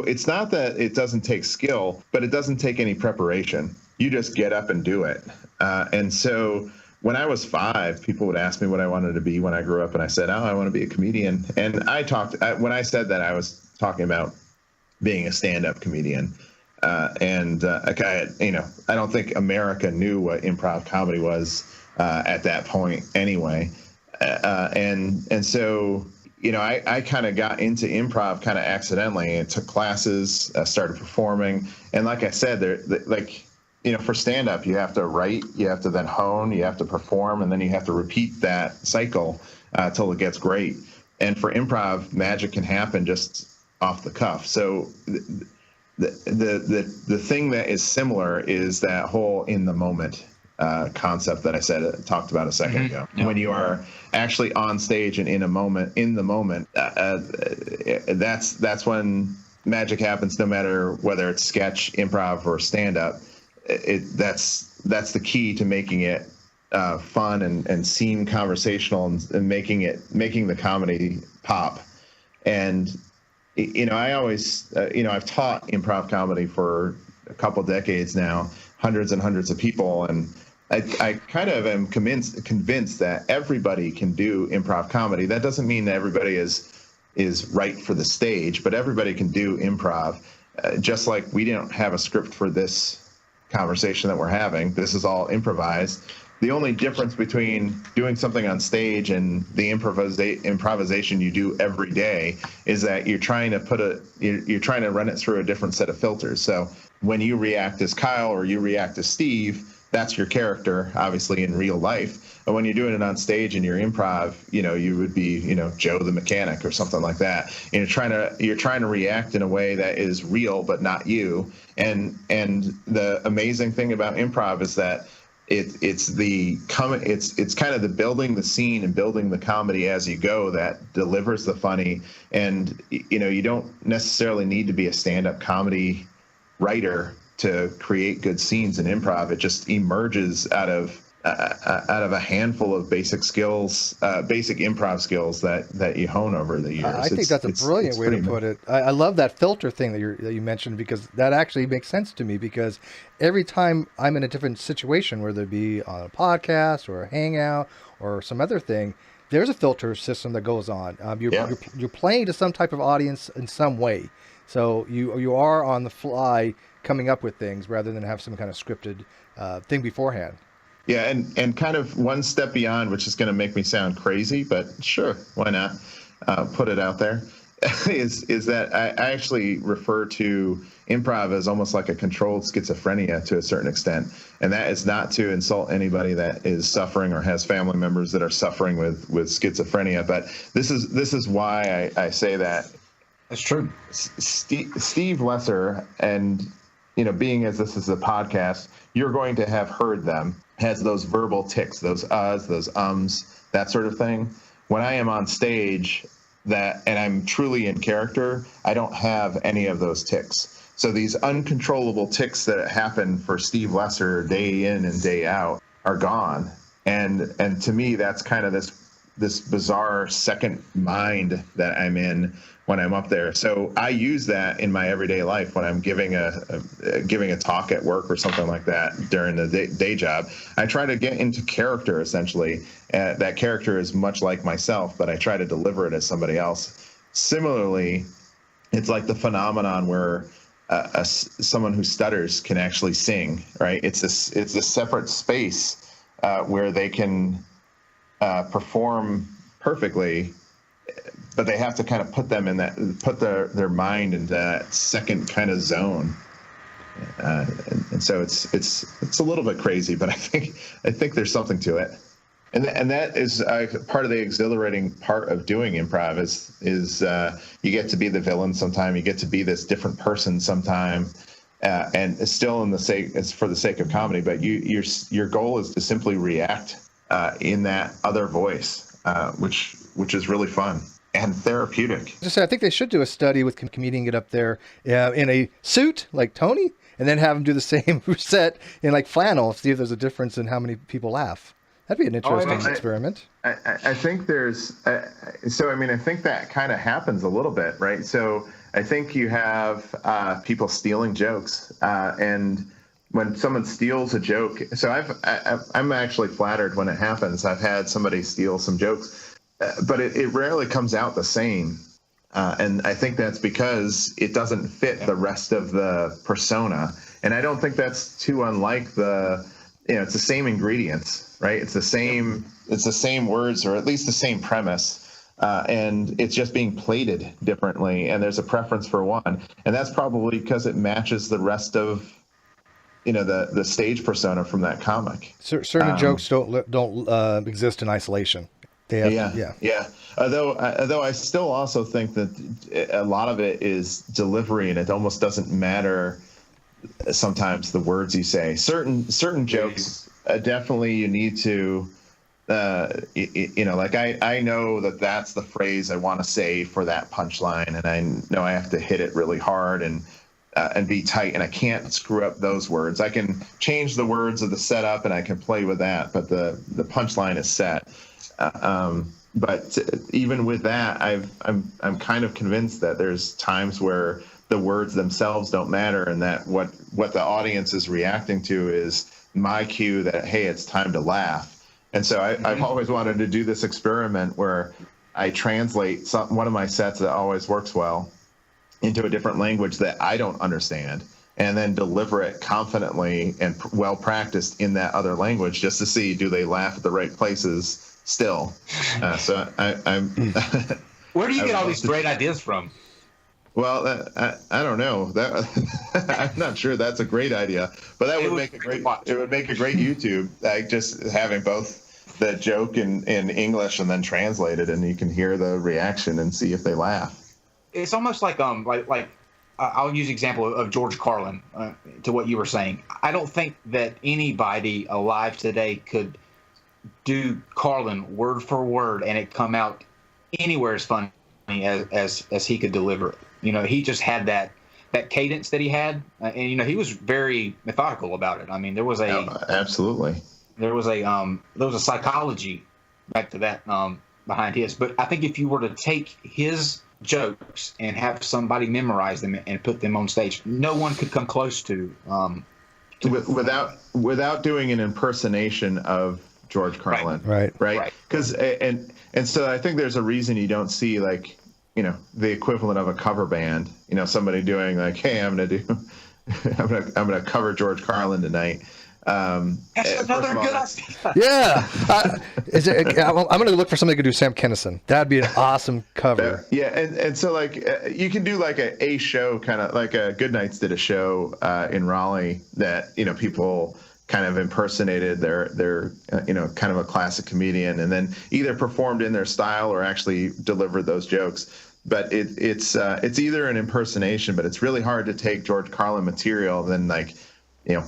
it's not that it doesn't take skill, but it doesn't take any preparation. You just get up and do it. And so when I was 5, people would ask me what I wanted to be when I grew up, and I said, I want to be a comedian. And when I said that, I was talking about being a stand-up comedian. I don't think America knew what improv comedy was at that point anyway. And so, I kind of got into improv kind of accidentally and took classes, started performing. And like I said, for stand-up, you have to write, you have to then hone, you have to perform, and then you have to repeat that cycle till it gets great. And for improv, magic can happen just off the cuff. So the thing that is similar is that whole in the moment concept that I talked about a second ago. Yeah. When you are actually on stage and in the moment, that's when magic happens. No matter whether it's sketch, improv, or stand up, that's the key to making it fun and seem conversational and making the comedy pop. And I always I've taught improv comedy for a couple decades now, hundreds and hundreds of people, and I kind of am convinced that everybody can do improv comedy. That doesn't mean that everybody is right for the stage, but everybody can do improv. Just like we don't have a script for this conversation that we're having. This is all improvised. The only difference between doing something on stage and the improvisation you do every day is that you're trying to run it through a different set of filters. So when you react as Kyle or you react as Steve, that's your character, obviously, in real life. But when you're doing it on stage and you're improv, you would be, Joe the mechanic or something like that. And you're trying to react in a way that is real but not you. And the amazing thing about improv is that it's kind of the building the scene and building the comedy as you go that delivers the funny. And you don't necessarily need to be a stand-up comedy writer to create good scenes in improv. It just emerges out of a handful of basic skills, basic improv skills that you hone over the years. I think that's a brilliant way to put it. I love that filter thing that you mentioned, because that actually makes sense to me, because every time I'm in a different situation, whether it be on a podcast or a hangout or some other thing, there's a filter system that goes on. You're playing to some type of audience in some way. So you are on the fly coming up with things rather than have some kind of scripted thing beforehand. Yeah, and kind of one step beyond, which is going to make me sound crazy, but sure, why not put it out there, is that I actually refer to improv as almost like a controlled schizophrenia to a certain extent. And that is not to insult anybody that is suffering or has family members that are suffering with schizophrenia, but this is why I say that. That's true. Steve Lesser, and being as this is a podcast, you're going to have heard them, has those verbal tics, those uhs, those ums, that sort of thing. When I am on stage and I'm truly in character, I don't have any of those tics. So these uncontrollable tics that happen for Steve Lesser day in and day out are gone. And to me, that's kind of this bizarre second mind that I'm in when I'm up there. So I use that in my everyday life when I'm giving a talk at work or something like that during the day job. I try to get into character, essentially. That character is much like myself, but I try to deliver it as somebody else. Similarly, it's like the phenomenon where someone who stutters can actually sing, right? It's a separate space where they can perform perfectly, but they have to kind of put their mind in that second kind of zone, and so it's a little bit crazy, but I think there's something to it, and that is part of the exhilarating part of doing improv is you get to be the villain sometime, you get to be this different person sometime, and it's still it's for the sake of comedy, but your goal is to simply react in that other voice, which is really fun and therapeutic. I think they should do a study with comedian get up there in a suit like Tony, and then have him do the same set in like flannel, see if there's a difference in how many people laugh. That'd be an interesting experiment. I think there's I think that kind of happens a little bit, right? So I think you have people stealing jokes, and when someone steals a joke, so I'm actually flattered when it happens. I've had somebody steal some jokes, but it rarely comes out the same. And I think that's because it doesn't fit the rest of the persona. And I don't think that's too unlike it's the same ingredients, right? It's the same words, or at least the same premise. and it's just being plated differently, and there's a preference for one, and that's probably because it matches the rest of the stage persona from that comic. Certain jokes don't exist in isolation. They have yeah. Although I still also think that a lot of it is delivery, and it almost doesn't matter sometimes the words you say. Certain jokes definitely you need to. Like I know that's the phrase I want to say for that punchline, and I know I have to hit it really hard and be tight, and I can't screw up those words. I can change the words of the setup, and I can play with that, but the punchline is set. But even with that, I'm kind of convinced that there's times where the words themselves don't matter, and that what the audience is reacting to is my cue that, hey, it's time to laugh. And so I've always wanted to do this experiment where I translate one of my sets that always works well into a different language that I don't understand, and then deliver it confidently and well practiced in that other language, just to see, do they laugh at the right places still. So I'm Where do you get all these great ideas from? Well, I don't know. I'm not sure that's a great idea, but that would make a great. It would make a great YouTube, like just having both the joke in English and then translated, and you can hear the reaction and see if they laugh. It's almost like I'll use the example of George Carlin to what you were saying. I don't think that anybody alive today could do Carlin word for word and it come out anywhere as funny as he could deliver it. He just had that cadence that he had, and he was very methodical about it. I mean, there was absolutely there was a psychology back to that behind his. But I think if you were to take his jokes and have somebody memorize them and put them on stage, no one could come close to without doing an impersonation of George Carlin. Right. Because and so I think there's a reason you don't see the equivalent of a cover band, somebody doing like, hey, I'm gonna cover George Carlin tonight. That's another good idea. Yeah. I'm going to look for somebody who could do Sam Kinison. That'd be an awesome cover. Yeah. And so you can do like a show, kind of like Goodnights did a show in Raleigh that, people kind of impersonated their kind of a classic comedian, and then either performed in their style or actually delivered those jokes. But it's either an impersonation, but it's really hard to take George Carlin material then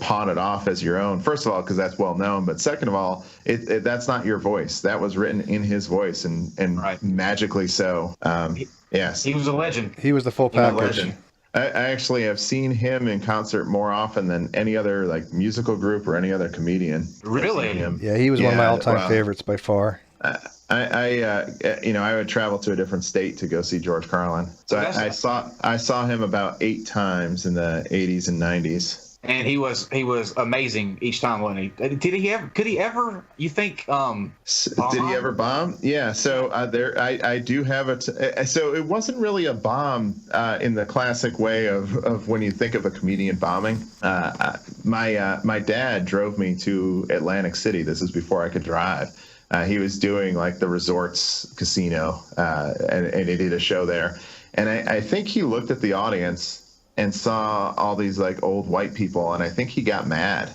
pawn it off as your own. First of all, because that's well known, but second of all, that's not your voice. That was written in his voice, and right. Magically so. Yes, he was a legend. He was the full package. I actually have seen him in concert more often than any other musical group or any other comedian. Really? Yeah, he was one of my all-time favorites by far. I would travel to a different state to go see George Carlin. So I saw him about 8 times in the 80s and 90s. And he was amazing each time, wasn't he? Could he ever? You think? Did he ever bomb? Yeah. So I do have so it wasn't really a bomb in the classic way of when you think of a comedian bombing. My dad drove me to Atlantic City. This is before I could drive. He was doing the Resorts Casino, and he did a show there. And I think he looked at the audience and saw all these old white people, and I think he got mad.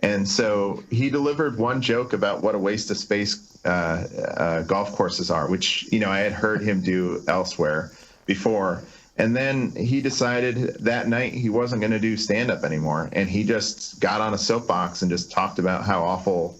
And so he delivered one joke about what a waste of space golf courses are, which, I had heard him do elsewhere before. And then he decided that night he wasn't going to do stand-up anymore. And he just got on a soapbox and just talked about how awful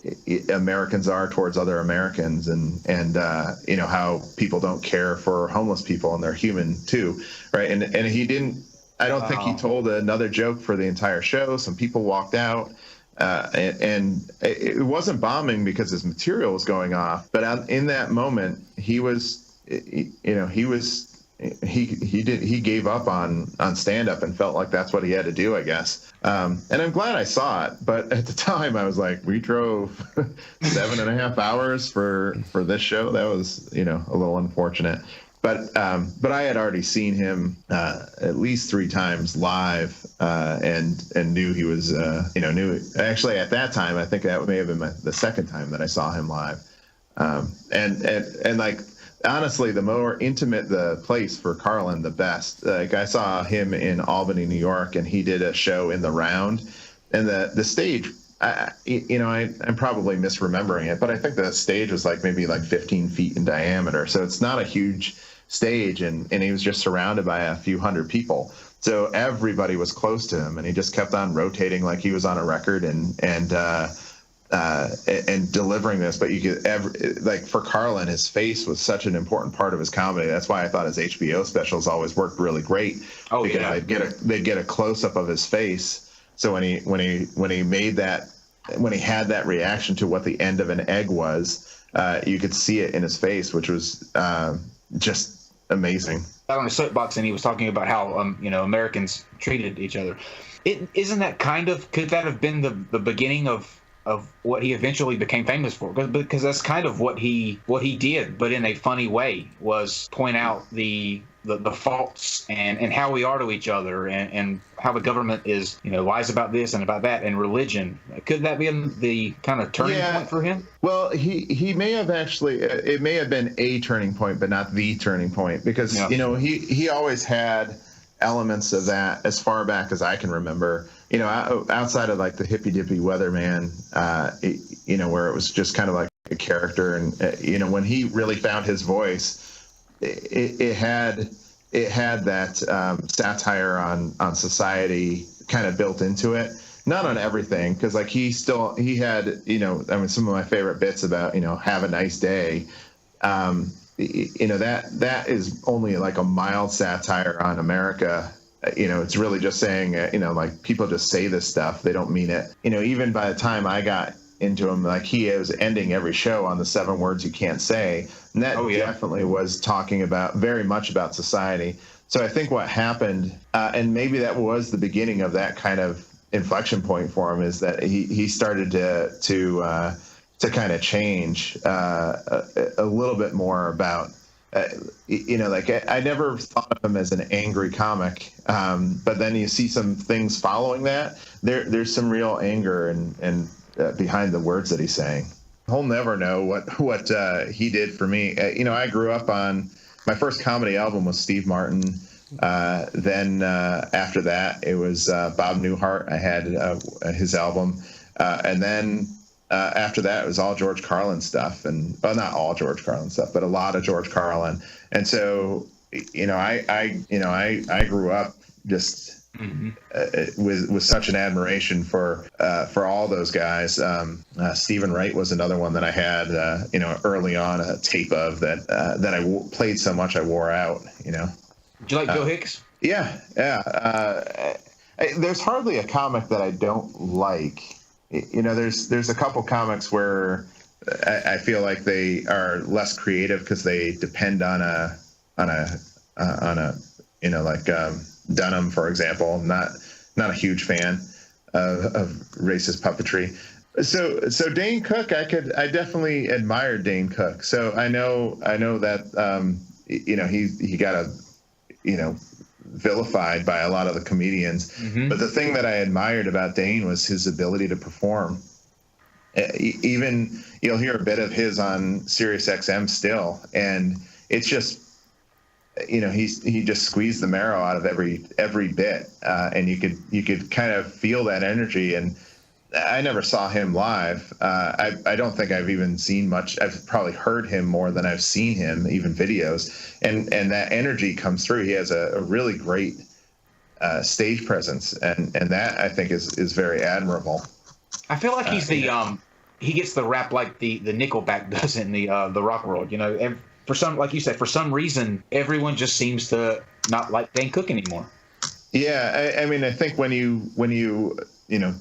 Americans are towards other Americans, and how people don't care for homeless people, and they're human too, right? And he didn't. I don't think he told another joke for the entire show. Some people walked out, and it wasn't bombing because his material was going off. But in that moment, he gave up on stand-up and felt like that's what he had to do, I guess. And I'm glad I saw it. But at the time, I was like, we drove 7.5 hours for this show. That was, a little unfortunate. But I had already seen him at least 3 times live, and knew he was actually at that time, I think that may have been the second time that I saw him live, and honestly, the more intimate the place for Carlin, the best. Like I saw him in Albany, New York, and he did a show in the Round, and the stage. I'm probably misremembering it, but I think the stage was like maybe like 15 feet in diameter, so it's not a huge stage, and he was just surrounded by a few hundred people. So everybody was close to him, and he just kept on rotating like he was on a record and delivering this. But you could like for Carlin, his face was such an important part of his comedy. That's why I thought his HBO specials always worked really great. Oh, because yeah. they'd get a close up of his face. So when he made that, when he had that reaction to what the end of an egg was, you could see it in his face, which was just amazing. On a soapbox, and he was talking about how Americans treated each other. Isn't that could that have been the beginning of what he eventually became famous for? Because that's kind of what he did, but in a funny way, was point out the faults and how we are to each other, and how the government is lies about this and about that, and religion. Could that be the kind of turning point for him? Well, he may have actually, it may have been a turning point, but not the turning point, because he always had elements of that as far back as I can remember. Outside of like the hippy dippy weatherman, where it was just kind of like a character, and when he really found his voice, it had that satire on society kind of built into it. Not on everything, because like he had some of my favorite bits about have a nice day. That is only like a mild satire on America. It's really just saying like people just say this stuff, they don't mean it. Even by the time I got into him, like he was ending every show on the 7 words you can't say, and that definitely was talking about very much about society. So I think what happened, and maybe that was the beginning of that kind of inflection point for him, is that he started to kind of change a little bit more about like I never thought of him as an angry comic, but then you see some things following that. There's some real anger and behind the words that he's saying. He'll never know what he did for me. I grew up on, my first comedy album was Steve Martin. Then after that, it was Bob Newhart. I had his album, and then after that, it was all George Carlin stuff, and not all George Carlin stuff, but a lot of George Carlin. And so, I grew up just with such an admiration for all those guys. Stephen Wright was another one that I had, early on, a tape of that I played so much I wore out. Did you like Bill Hicks? Yeah. There's hardly a comic that I don't like. There's a couple comics where I feel like they are less creative because they depend on a Dunham, for example. Not a huge fan of racist puppetry. So Dane Cook, I definitely admired Dane Cook. So I know that he got vilified by a lot of the comedians. Mm-hmm. But the thing that I admired about Dane was his ability to perform. Even you'll hear a bit of his on Sirius XM still, and it's just he just squeezed the marrow out of every bit, and you could kind of feel that energy. And I never saw him live. I don't think I've even seen much. I've probably heard him more than I've seen him, even videos. And that energy comes through. He has a really great stage presence, and that I think is very admirable. I feel like he's he gets the rap like the Nickelback does in the rock world. And for some, like you said, for some reason, everyone just seems to not like Dane Cook anymore. Yeah, I mean, I think when you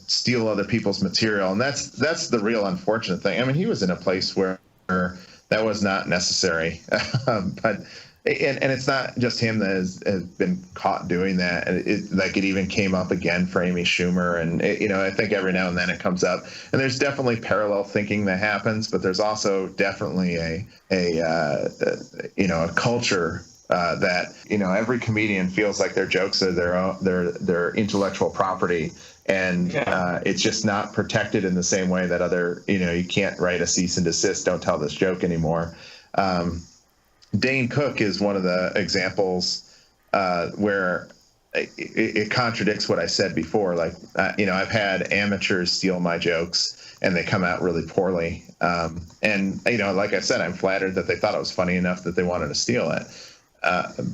steal other people's material, and that's the real unfortunate thing. I mean, he was in a place where that was not necessary, but it's not just him that has been caught doing that. It even came up again for Amy Schumer, and I think every now and then it comes up, and there's definitely parallel thinking that happens, but there's also definitely a culture. That every comedian feels like their jokes are their intellectual property, and it's just not protected in the same way that other you can't write a cease and desist, don't tell this joke anymore. Dane Cook is one of the examples where it contradicts what I said before. Like, I've had amateurs steal my jokes and they come out really poorly. And like I said, I'm flattered that they thought it was funny enough that they wanted to steal it.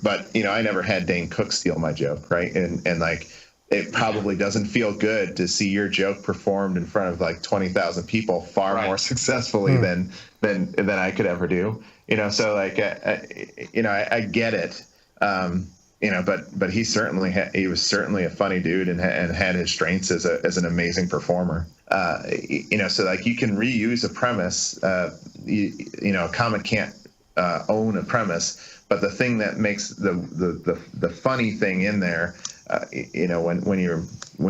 But I never had Dane Cook steal my joke, right? And like, it probably doesn't feel good to see your joke performed in front of like 20,000 people far more successfully than I could ever do. So like, I get it. But he certainly he was certainly a funny dude and had his strengths as an amazing performer. So like you can reuse a premise. A comic can't own a premise, but the thing that makes the funny thing in there, when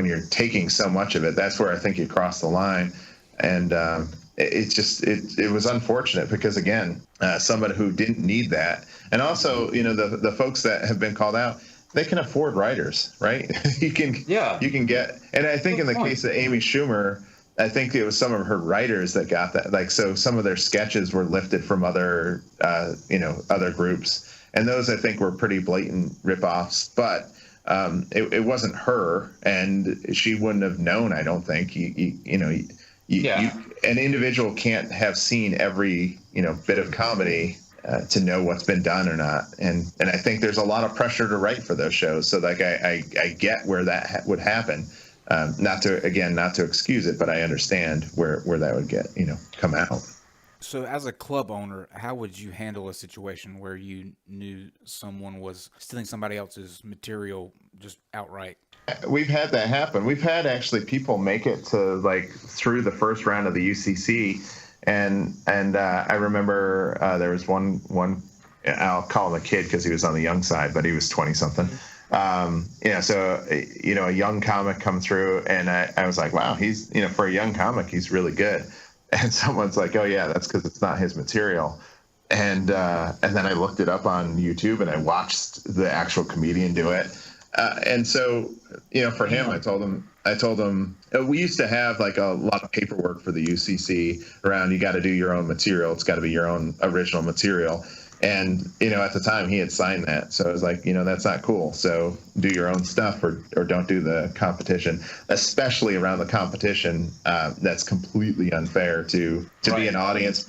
you're taking so much of it, that's where I think you cross the line. And it was unfortunate because again, somebody who didn't need that. And also, the folks that have been called out, they can afford writers, right? you can get, and I think in the case of Amy Schumer, I think it was some of her writers that got that. Like, so some of their sketches were lifted from other groups. And those I think were pretty blatant ripoffs, but it wasn't her, and she wouldn't have known, I don't think. An individual can't have seen every, bit of comedy to know what's been done or not. And I think there's a lot of pressure to write for those shows. So like I get where that would happen. Not to excuse it, but I understand where that would come out. So as a club owner, how would you handle a situation where you knew someone was stealing somebody else's material just outright? We've had that happen. We've had actually people make it to like through the first round of the UCC. And I remember there was one, I'll call him a kid because he was on the young side, but he was 20 something. A young comic come through, and I was like, wow, he's, for a young comic, he's really good. And someone's like, oh yeah, that's because it's not his material. And then I looked it up on YouTube and I watched the actual comedian do it. And so, for him, I told him, we used to have like a lot of paperwork for the UCC around, you got to do your own material. It's got to be your own original material. And, at the time he had signed that. So I was like, that's not cool. So do your own stuff or don't do the competition, especially around the competition. That's completely unfair to be an audience,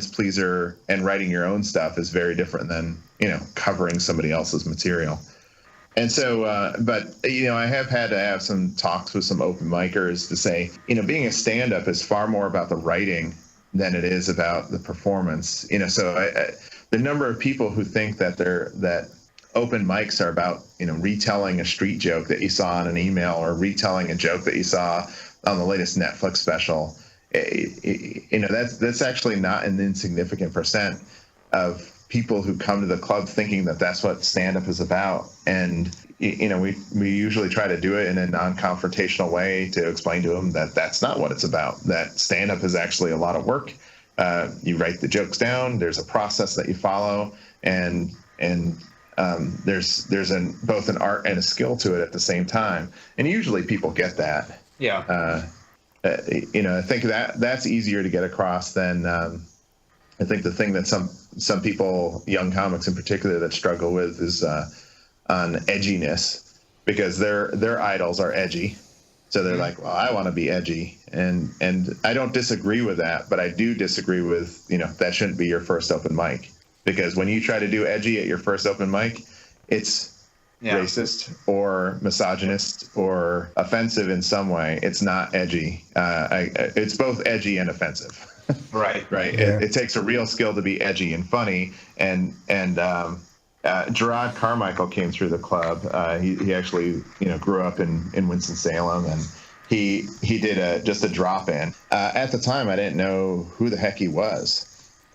pleaser, and writing your own stuff is very different than, covering somebody else's material. And so, I have had to have some talks with some open micers to say, being a stand-up is far more about the writing than it is about the performance. So the number of people who think that open mics are about, retelling a street joke that you saw in an email or retelling a joke that you saw on the latest Netflix special, that's actually not an insignificant percent of people who come to the club thinking that that's what stand-up is about. And, we usually try to do it in a non-confrontational way to explain to them that that's not what it's about, that stand-up is actually a lot of work. You write the jokes down, there's a process that you follow, and there's both an art and a skill to it at the same time. And usually people get that. Yeah. I think that's easier to get across than I think the thing that some people, young comics in particular, that struggle with is on edginess, because their idols are edgy. So they're like, well, I want to be edgy. And I don't disagree with that, but I do disagree with, that shouldn't be your first open mic. Because when you try to do edgy at your first open mic, it's racist or misogynist or offensive in some way. It's not edgy. It's both edgy and offensive. Right. Yeah. It takes a real skill to be edgy and funny. And Gerard Carmichael came through the club. He actually, grew up in Winston-Salem, and he did just a drop-in. At the time, I didn't know who the heck he was.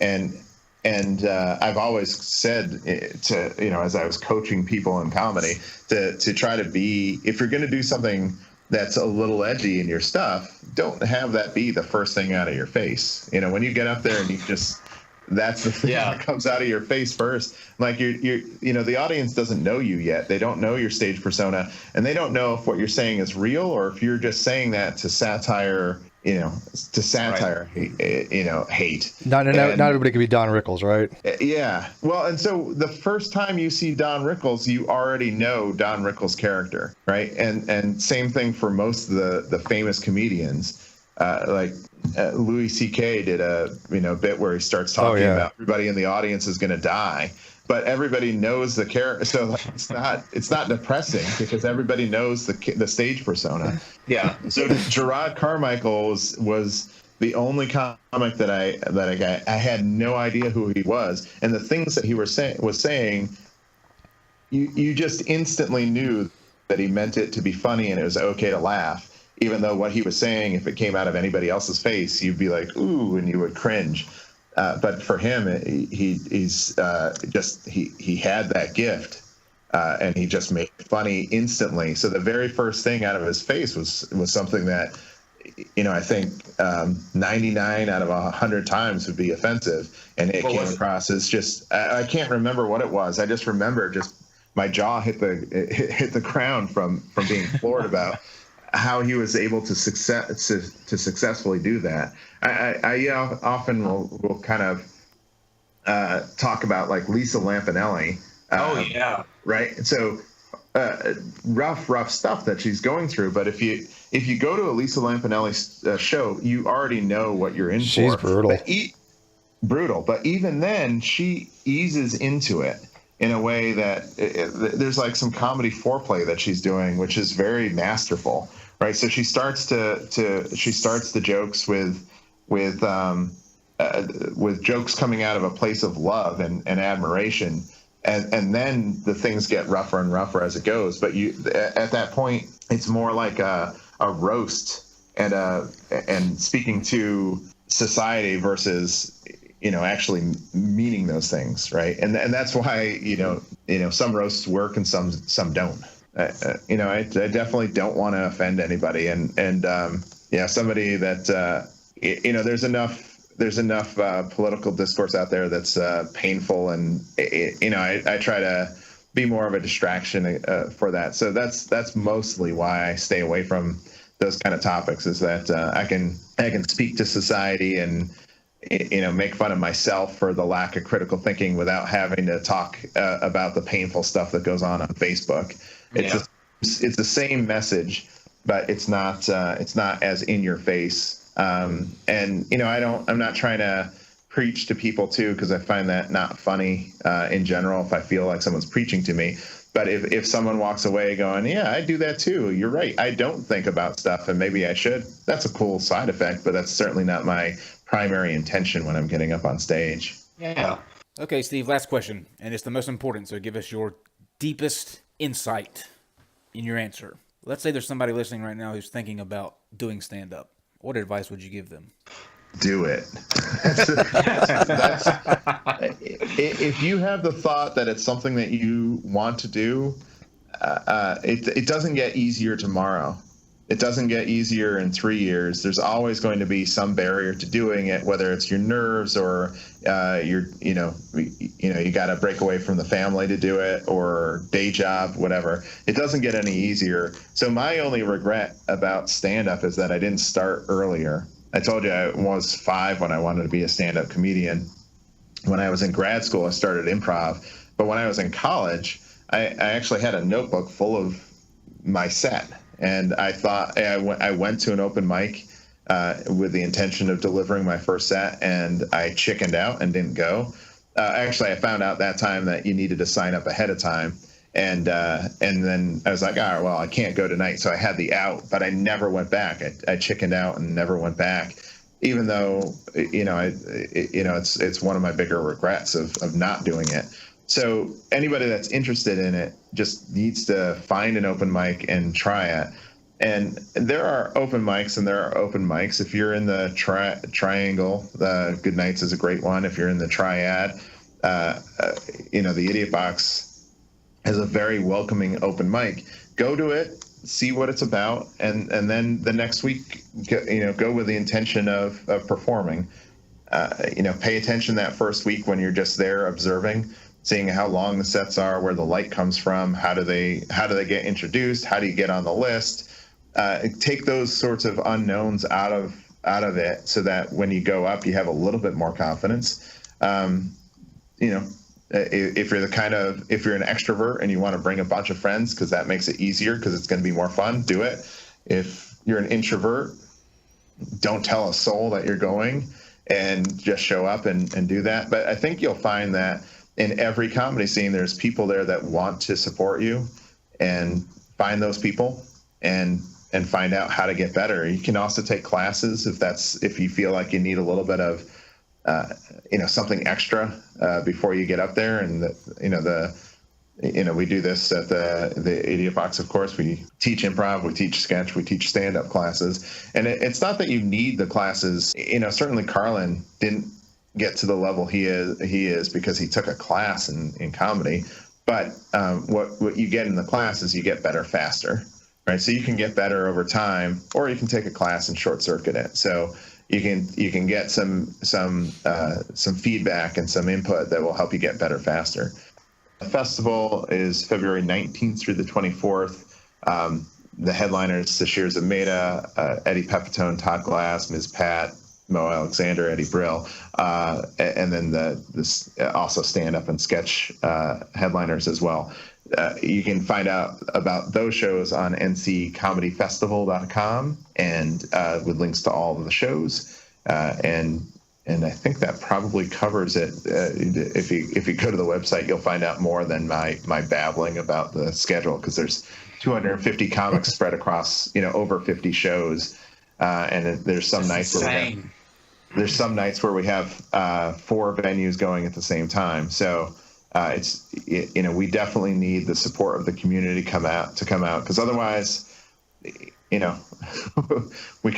And I've always said to, as I was coaching people in comedy, to try to be, if you're going to do something that's a little edgy in your stuff, don't have that be the first thing out of your face. When you get up there and you just, that's the thing that comes out of your face first. Like you're the audience doesn't know you yet. They don't know your stage persona, and they don't know if what you're saying is real or if you're just saying that to satire, to satire, hate. Not everybody can be Don Rickles, right? Yeah. Well, and so the first time you see Don Rickles, you already know Don Rickles' character, right? And same thing for most of the famous comedians. Louis C.K. did a bit where he starts talking about everybody in the audience is going to die, but everybody knows the character, so it's not depressing because everybody knows the stage persona. Yeah. So Gerard Carmichael was the only comic that I had no idea who he was, and the things that he was saying, you just instantly knew that he meant it to be funny and it was okay to laugh. Even though what he was saying, if it came out of anybody else's face, you'd be like, ooh, and you would cringe. But for him, he had that gift, and he just made it funny instantly. So the very first thing out of his face was something that, I think 99 out of 100 times would be offensive, and it came across as just I can't remember what it was. I just remember my jaw hit the ground from being floored about how he was able to successfully do that. I often will kind of talk about like Lisa Lampanelli. Right. So rough stuff that she's going through. But if you go to a Lisa Lampanelli show, you already know what you're in for. She's brutal. Brutal. But even then, she eases into it in a way that there's like some comedy foreplay that she's doing, which is very masterful. Right, so she starts the jokes with jokes coming out of a place of love and admiration, and then the things get rougher and rougher as it goes. But at that point, it's more like a roast and speaking to society versus actually meaning those things, right? And that's why some roasts work and some don't. I definitely don't want to offend anybody, and somebody that there's enough political discourse out there that's painful, and I try to be more of a distraction for that. So that's mostly why I stay away from those kind of topics. Is that I can speak to society and make fun of myself for the lack of critical thinking without having to talk about the painful stuff that goes on Facebook. It's the same message, but it's not as in your face. I'm not trying to preach to people too, because I find that not funny in general if I feel like someone's preaching to me. But if someone walks away going, yeah, I do that too, you're right, I don't think about stuff and maybe I should, that's a cool side effect, but that's certainly not my primary intention when I'm getting up on stage. Yeah. Okay, Steve, last question, and it's the most important, so give us your deepest insight in your answer. Let's say there's somebody listening right now who's thinking about doing stand-up. What advice would you give them? Do it. If you have the thought that it's something that you want to do, it doesn't get easier tomorrow. It doesn't get easier in 3 years. There's always going to be some barrier to doing it, whether it's your nerves or you got to break away from the family to do it, or day job, whatever. It doesn't get any easier. So my only regret about stand-up is that I didn't start earlier. I told you I was 5 when I wanted to be a stand-up comedian. When I was in grad school, I started improv. But when I was in college, I actually had a notebook full of my set. And I thought I went to an open mic with the intention of delivering my first set, and I chickened out and didn't go. Actually, I found out that time that you needed to sign up ahead of time. And then I was like, all right, well, I can't go tonight. So I had the out, but I never went back. I chickened out and never went back, even though, it's one of my bigger regrets of not doing it. So anybody that's interested in it just needs to find an open mic and try it. And there are open mics and there are open mics. If you're in the triangle, the Good Nights is a great one. If you're in the triad, the Idiot Box is a very welcoming open mic. Go to it, see what it's about, and then the next week, go with the intention of performing. Pay attention that first week when you're just there observing, seeing how long the sets are, where the light comes from, how do they get introduced, how do you get on the list. Take those sorts of unknowns out of out of it so that when you go up, you have a little bit more confidence. If you're if you're an extrovert and you want to bring a bunch of friends because that makes it easier because it's going to be more fun, do it. If you're an introvert, don't tell a soul that you're going and just show up and do that. But I think you'll find that in every comedy scene, there's people there that want to support you, and find those people and find out how to get better. You can also take classes if you feel like you need a little bit of something extra before you get up there. And we do this at the Idiot Box, of course. We teach improv, we teach sketch, we teach stand-up classes. And it's not that you need the classes. Certainly Carlin didn't get to the level he is because he took a class in comedy. But what you get in the class is you get better faster, right? So you can get better over time, or you can take a class and short circuit it. So you can get some feedback and some input that will help you get better faster. The festival is February 19th through the 24th. The headliners this year is Ameda, Eddie Pepitone, Todd Glass, Ms. Pat, Mo Alexander, Eddie Brill, and then this also stand-up and sketch headliners as well. You can find out about those shows on nccomedyfestival.com and with links to all of the shows. And I think that probably covers it. If you go to the website, you'll find out more than my babbling about the schedule, because there's 250 comics spread across over 50 shows, and there's some nights where we have 4 venues going at the same time. So we definitely need the support of the community to come out, because otherwise, we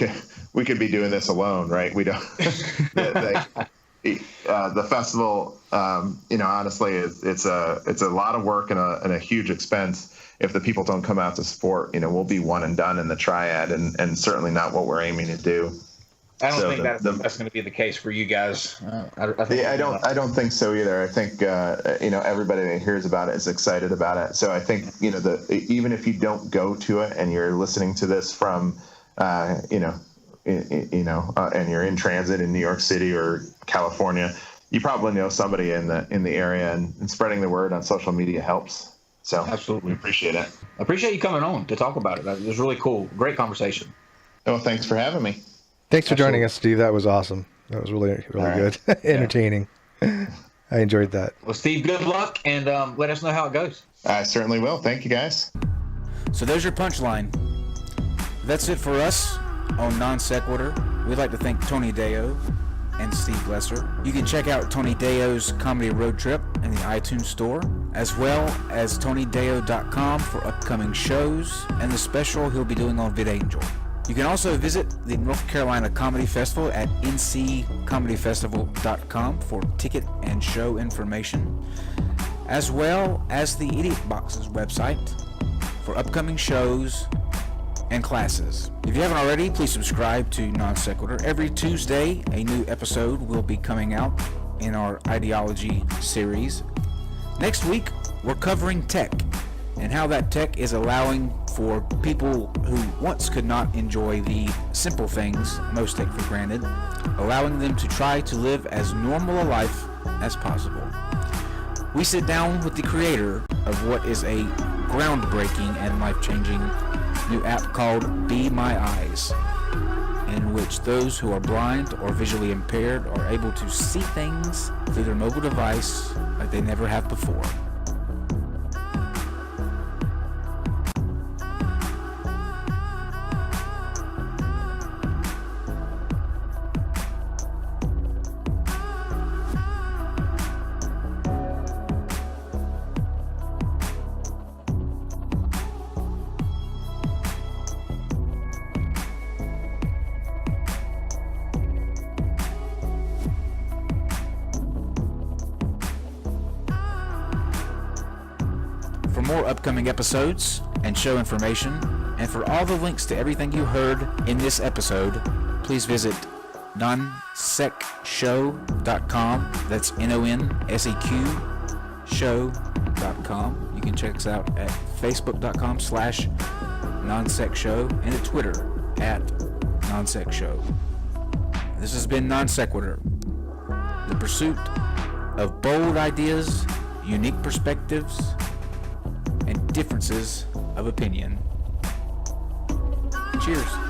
could be doing this alone, right? We don't. The festival, honestly, it's a lot of work and a huge expense. If the people don't come out to support, we'll be one and done in the triad, and certainly not what we're aiming to do. I don't think that's going to be the case for you guys. I don't think so either. I think everybody that hears about it is excited about it. So I think even if you don't go to it and you're listening to this from and you're in transit in New York City or California, you probably know somebody in the area, and spreading the word on social media helps. So absolutely appreciate it. I appreciate you coming on to talk about it. It was really cool. Great conversation. Well, thanks for having me. Thanks for joining us, Steve. That was awesome. That was really good. Entertaining. I enjoyed that. Well, Steve, good luck, and let us know how it goes. I certainly will. Thank you, guys. So there's your punchline. That's it for us on NonSequitur. We'd like to thank Tony Deo and Steve Lesser. You can check out Tony Deo's Comedy Road Trip in the iTunes Store, as well as TonyDeo.com for upcoming shows and the special he'll be doing on VidAngel. You can also visit the North Carolina Comedy Festival at nccomedyfestival.com for ticket and show information, as well as the Idiot Box's website for upcoming shows and classes. If you haven't already, please subscribe to NonSequitur. Every Tuesday, a new episode will be coming out in our ideology series. Next week, we're covering tech and how that tech is allowing for people who once could not enjoy the simple things most take for granted, allowing them to try to live as normal a life as possible. We sit down with the creator of what is a groundbreaking and life-changing new app called Be My Eyes, in which those who are blind or visually impaired are able to see things through their mobile device like they never have before. For more upcoming episodes and show information, and for all the links to everything you heard in this episode, please visit nonsecshow.com. That's NONSEQ show.com. You can check us out at facebook.com/nonsecshow and at Twitter at nonsecshow. This has been NonSequitur, the pursuit of bold ideas, unique perspectives, and differences of opinion. Cheers.